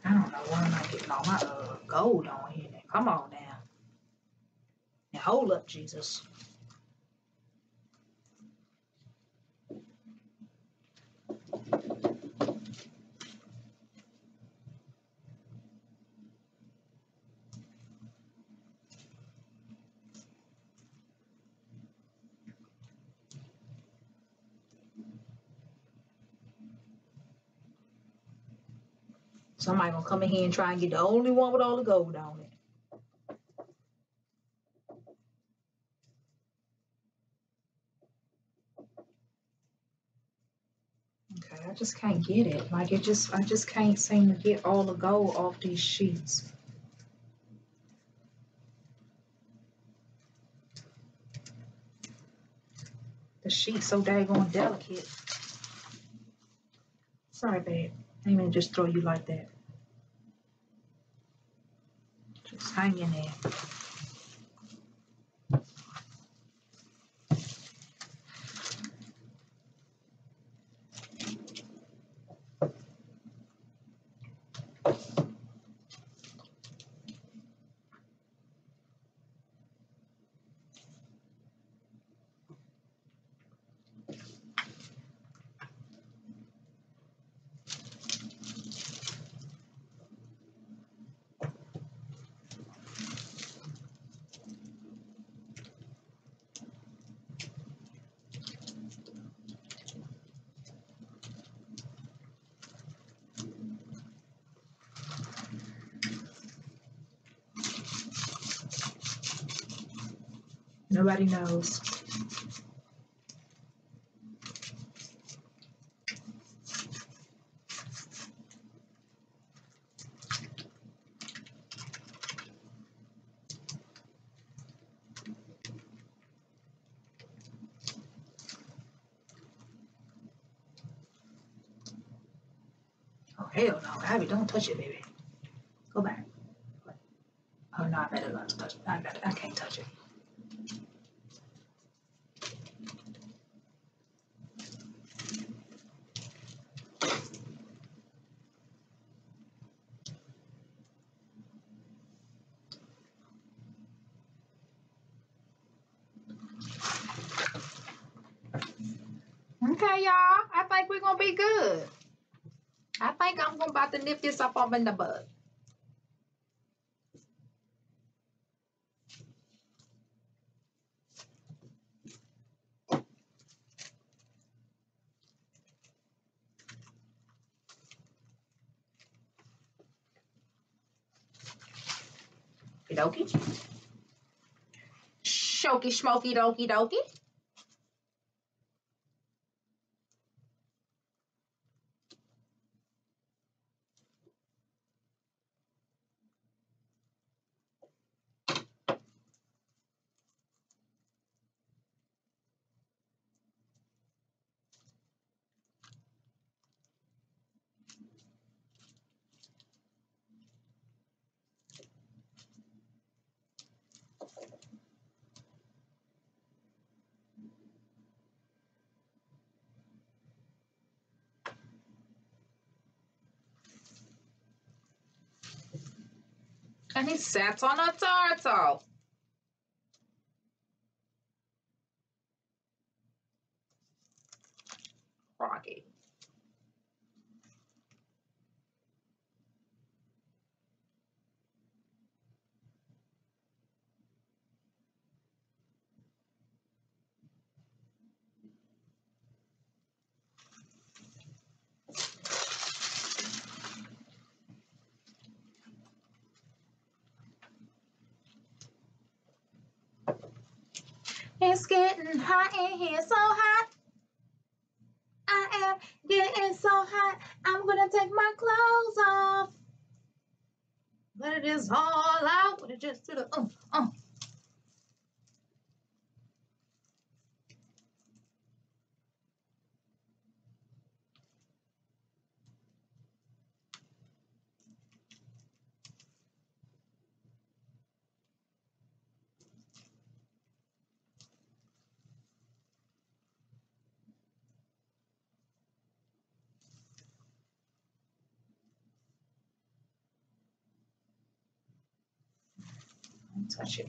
I don't know why I'm not getting all my gold on here. Come on now. Now hold up, Jesus. Somebody gonna come in here and try and get the only one with all the gold on it. Okay, I just can't get it. Like I just can't seem to get all the gold off these sheets. The sheet's so daggone delicate. Sorry, babe. I didn't even just throw you like that. Just hang in there. Nobody knows. Oh, hell no. Abby, don't touch it, baby. Go back. Oh, no, I better not touch it. I can't touch it. Okay, y'all. I think we're going to be good. I like I'm about to nip this up on in the bud. Dokie. Shoky smoky dokie dokie. And he sat on a turtle. Froggy. It's getting hot in here, so hot. I am getting so hot. I'm gonna take my clothes off. Let it is all out. Let it just do the touch it.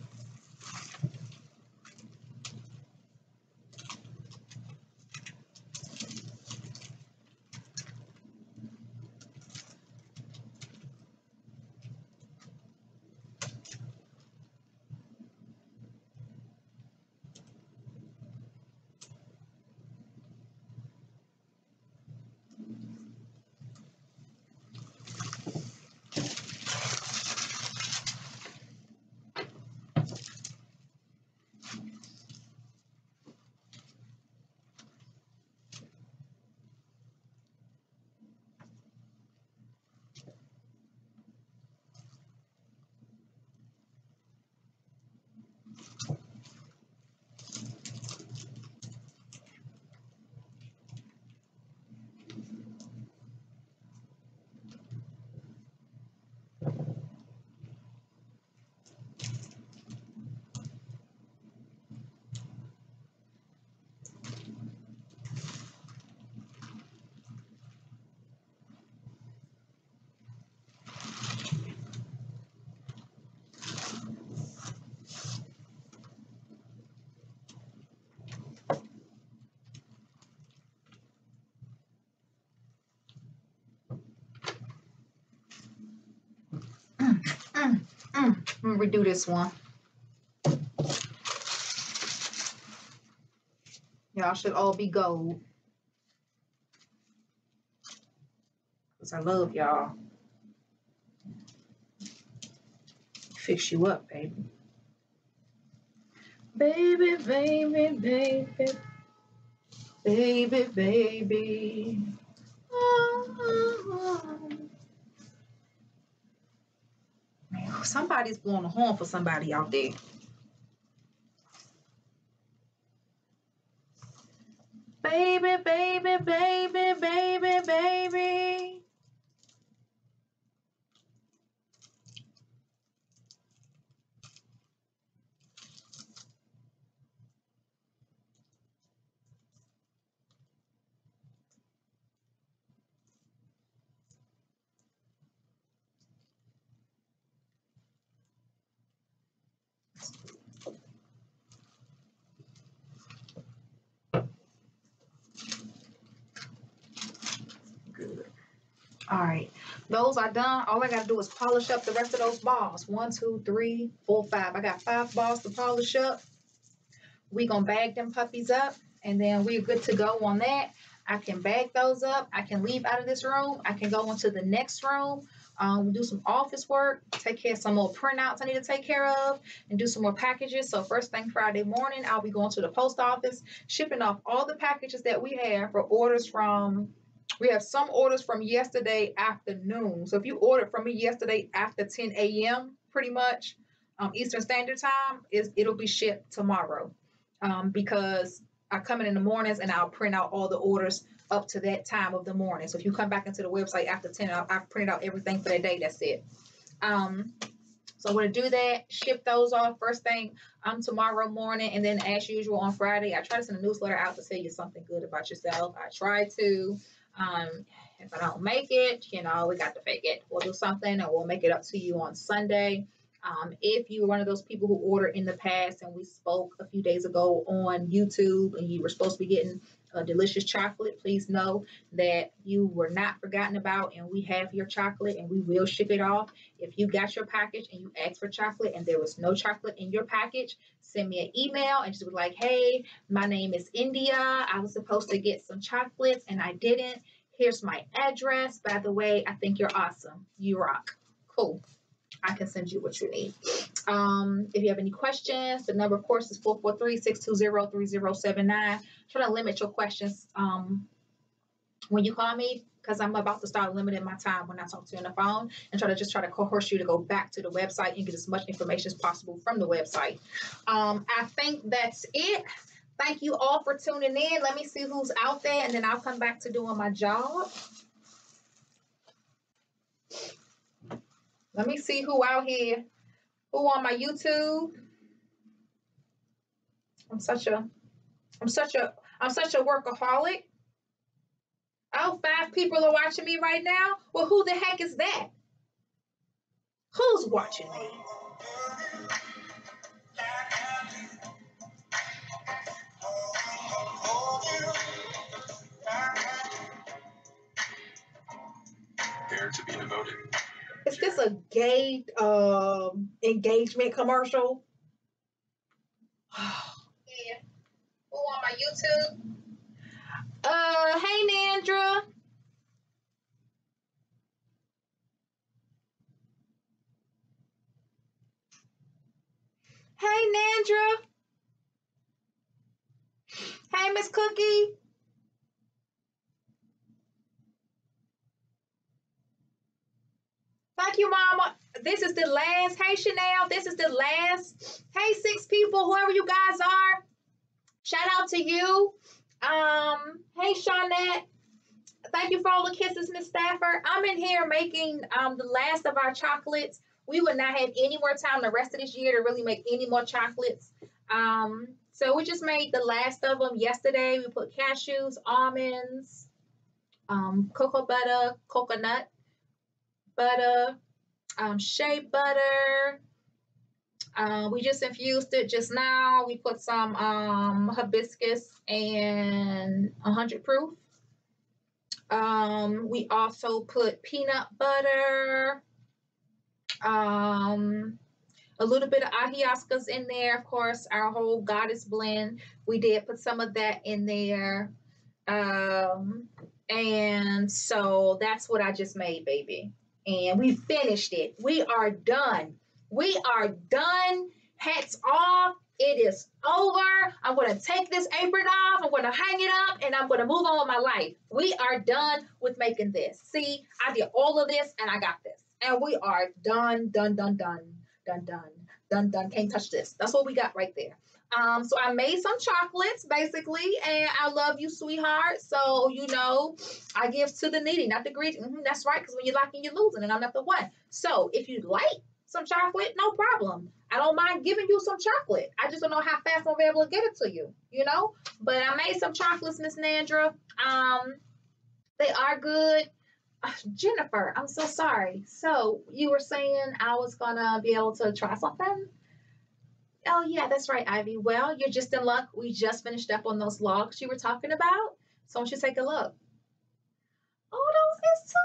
I'm gonna redo this one. Y'all should all be gold. Because I love y'all. Fix you up, baby. Baby, baby, baby. Baby, baby. Man, somebody's blowing a horn for somebody out there. Baby, baby, baby, baby, baby. All right, those are done. All I got to do is polish up the rest of those balls. 1, 2, 3, 4, 5. I got 5 balls to polish up. We gonna bag them puppies up, and then we're good to go on that. I can bag those up. I can leave out of this room. I can go into the next room, do some office work, take care of some more printouts I need to take care of, and do some more packages. So first thing Friday morning, I'll be going to the post office, shipping off all the packages that we have for orders from. We have some orders from yesterday afternoon. So if you ordered from me yesterday after 10 a.m., pretty much Eastern Standard Time, it'll be shipped tomorrow. Because I come in the mornings and I'll print out all the orders up to that time of the morning. So if you come back into the website after 10, I've printed out everything for that day. That's it. So I'm going to do that, ship those off first thing tomorrow morning. And then as usual on Friday, I try to send a newsletter out to tell you something good about yourself. I try to. If I don't make it, we got to fake it. We'll do something and we'll make it up to you on Sunday. If you were one of those people who ordered in the past and we spoke a few days ago on YouTube and you were supposed to be getting a delicious chocolate, please know that you were not forgotten about and we have your chocolate and we will ship it off. If you got your package and you asked for chocolate and there was no chocolate in your package, send me an email and just be like, hey, my name is India. I was supposed to get some chocolates and I didn't. Here's my address. By the way, I think you're awesome. You rock. Cool. I can send you what you need. If you have any questions, the number, of course, is 443-620-3079. Try to limit your questions when you call me because I'm about to start limiting my time when I talk to you on the phone and try to coerce you to go back to the website and get as much information as possible from the website. I think that's it. Thank you all for tuning in. Let me see who's out there, and then I'll come back to doing my job. Let me see who out here, who on my YouTube. I'm such a workaholic. Oh, 5 people are watching me right now. Well, who the heck is that? Who's watching me? Care to be devoted. Is this a gay engagement commercial? Yeah. Who on my YouTube? Hey Nandra. Hey Nandra. Hey Miss Cookie. Thank you, Mama. This is the last. Hey, Chanel. This is the last. Hey, 6 people, whoever you guys are. Shout out to you. Hey, Shawnette. Thank you for all the kisses, Miss Stafford. I'm in here making the last of our chocolates. We would not have any more time the rest of this year to really make any more chocolates. So we just made the last of them yesterday. We put cashews, almonds, cocoa butter, coconut butter, shea butter. We just infused it just now. We put some hibiscus and 100 proof. We also put peanut butter, a little bit of ahiascas in there. Of course, our whole goddess blend. We did put some of that in there. And so that's what I just made, baby. And we finished it. We are done. We are done. Hats off. It is over. I'm going to take this apron off. I'm going to hang it up and I'm going to move on with my life. We are done with making this. See, I did all of this and I got this. And we are done, done, done, done, done, done, done, done. Can't touch this. That's what we got right there. So I made some chocolates basically, and I love you, sweetheart. So, I give to the needy, not the greedy. That's right, because when you're lacking, you're losing, and I'm not the one. So if you'd like some chocolate, no problem. I don't mind giving you some chocolate. I just don't know how fast I'll be able to get it to you, But I made some chocolates, Miss Nandra. They are good. Jennifer, I'm so sorry. So you were saying I was going to be able to try something? Oh, yeah, that's right, Ivy. Well, you're just in luck. We just finished up on those logs you were talking about. So why don't you take a look? Oh, those is so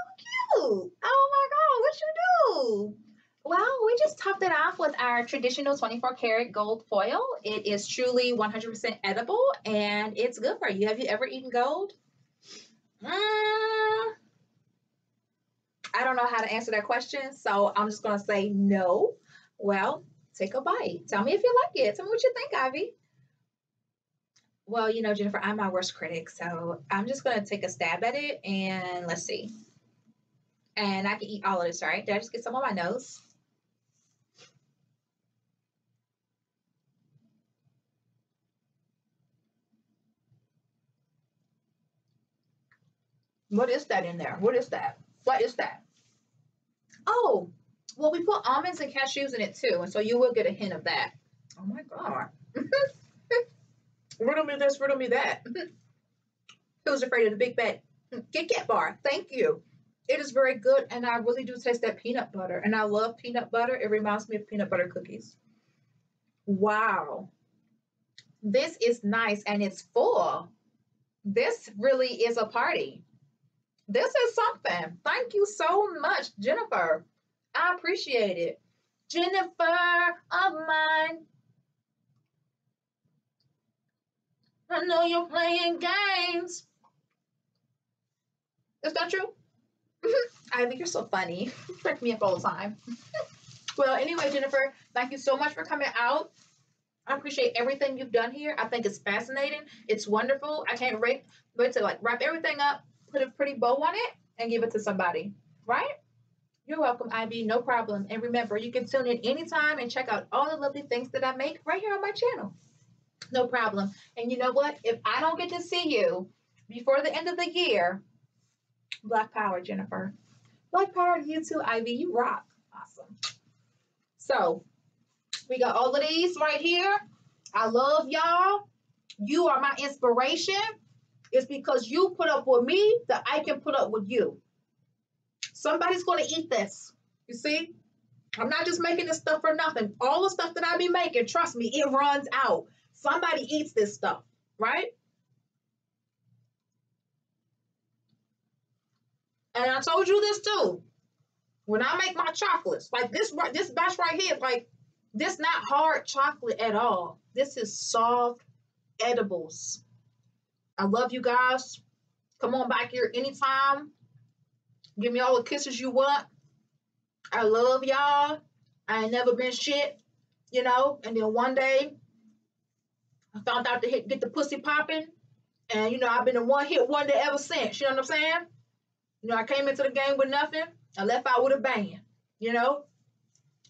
Oh my God, what you do? Well, we just topped it off with our traditional 24 karat gold foil. It is truly 100% edible and it's good for you. Have you ever eaten gold? I don't know how to answer that question, so I'm just going to say no. Well, take a bite. Tell me if you like it. Tell me what you think, Ivy. Well, you know, Jennifer, I'm my worst critic, so I'm just going to take a stab at it and let's see. And I can eat all of this, right? Did I just get some on my nose? What is that in there? What is that? What is that? Oh, well, we put almonds and cashews in it too, and so you will get a hint of that. Oh my God. Riddle me this, riddle me that. Who's afraid of the big bad Kit Kat bar? Thank you. It is very good, and I really do taste that peanut butter, and I love peanut butter. It reminds me of peanut butter cookies. Wow. This is nice, and it's full. This really is a party. This is something. Thank you so much, Jennifer. I appreciate it. Jennifer of mine, I know you're playing games. Is that true? I think you're so funny. You crack me up all the time. Well, anyway, Jennifer, thank you so much for coming out. I appreciate everything you've done here. I think it's fascinating. It's wonderful. I can't wait to like wrap everything up, put a pretty bow on it, and give it to somebody. Right? You're welcome, Ivy. No problem. And remember, you can tune in anytime and check out all the lovely things that I make right here on my channel. No problem. And you know what? If I don't get to see you before the end of the year, Black Power, Jennifer. Black Power to you too, Ivy. You rock. Awesome. So we got all of these right here. I love y'all. You are my inspiration. It's because you put up with me that I can put up with you. Somebody's going to eat this. You see? I'm not just making this stuff for nothing. All the stuff that I be making, trust me, it runs out. Somebody eats this stuff, right? And I told you this too. When I make my chocolates, like this batch right here, like this not hard chocolate at all. This is soft edibles. I love you guys. Come on back here anytime. Give me all the kisses you want. I love y'all. I ain't never been shit, you know. And then one day, I found out to get the pussy popping. And, you know, I've been a one-hit wonder ever since. You know what I'm saying? You know, I came into the game with nothing. I left out with a bang. You know?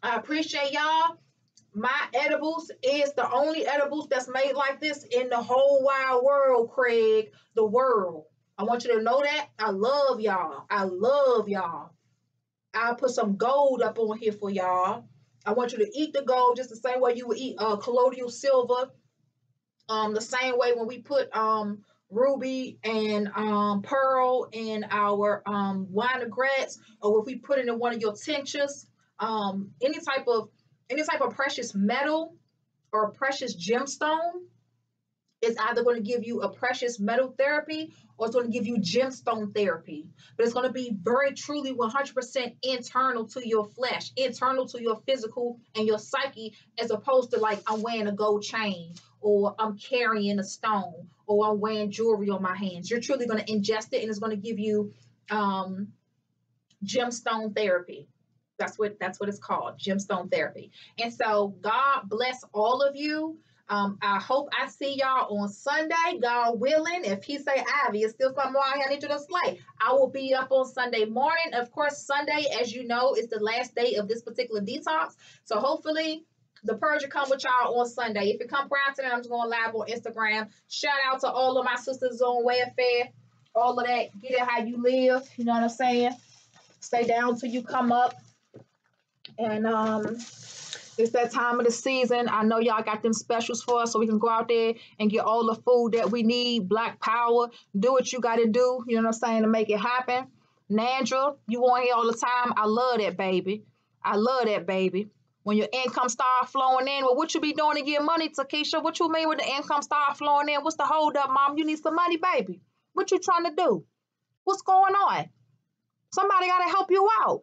I appreciate y'all. My edibles is the only edibles that's made like this in the whole wide world, Craig. The world. I want you to know that. I love y'all. I love y'all. I'll put some gold up on here for y'all. I want you to eat the gold just the same way you would eat colloidal silver. The same way when we put ruby and pearl in our vinaigrettes, or if we put it in one of your tinctures, any type of precious metal or precious gemstone is either going to give you a precious metal therapy or it's going to give you gemstone therapy. But it's going to be very truly 100% internal to your flesh, internal to your physical and your psyche, as opposed to like I'm wearing a gold chain or I'm carrying a stone or I'm wearing jewelry on my hands. You're truly going to ingest it and it's going to give you gemstone therapy. That's what it's called, gemstone therapy. And so God bless all of you. I hope I see y'all on Sunday, God willing. If he say, Ivy, it's still something more I need you to slay, I will be up on Sunday morning. Of course, Sunday, as you know, is the last day of this particular detox. So hopefully the purge will come with y'all on Sunday. If it come prior to that, I'm just going live on Instagram. Shout out to all of my sisters on welfare, all of that. Get it how you live. You know what I'm saying? Stay down till you come up. And it's that time of the season. I know y'all got them specials for us so we can go out there and get all the food that we need. Black power. Do what you got to do, you know what I'm saying, to make it happen. Nandra, you on here all the time. I love that, baby. I love that, baby. When your income start flowing in, well, what you be doing to get money, Takesha? What you mean when the income start flowing in? What's the hold up, mom? You need some money, baby. What you trying to do? What's going on? Somebody got to help you out.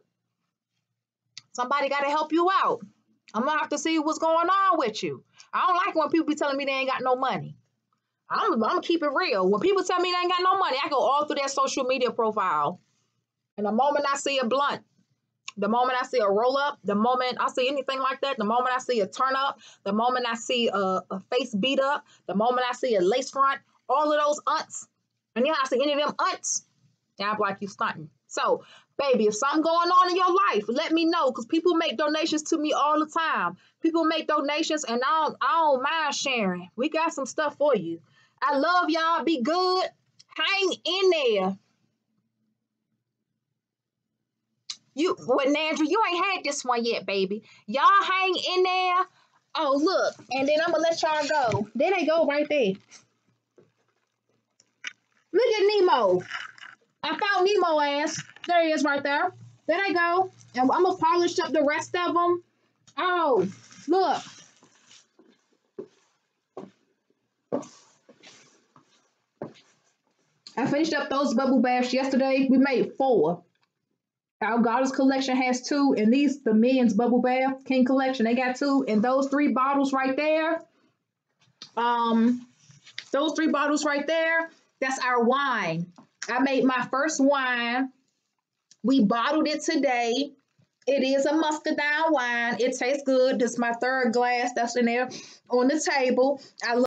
Somebody got to help you out. I'm going to have to see what's going on with you. I don't like when people be telling me they ain't got no money. I'm going to keep it real. When people tell me they ain't got no money, I go all through their social media profile. And the moment I see a blunt, the moment I see a roll up, the moment I see anything like that, the moment I see a turn up, the moment I see a face beat up, the moment I see a lace front, all of those unts, and you know I see any of them unts, I'm like, you stunting. So, baby, if something going on in your life, let me know, because people make donations to me all the time. People make donations, and I don't mind sharing. We got some stuff for you. I love y'all. Be good. Hang in there. Nandra, you ain't had this one yet, baby. Y'all hang in there. Oh, look. And then I'm going to let y'all go. There they go right there. Look at Nemo. I found Nemo ass. There he is right there. There they go. And I'm going to polish up the rest of them. Oh, look. I finished up those bubble baths yesterday. We made 4. Our Goddess collection has 2, and these, the men's bubble bath king collection, they got 2. And those 3 bottles right there, that's our wine. I made my first wine. We bottled it today. It is a muscadine wine. It tastes good. This is my 3rd glass that's in there on the table. I love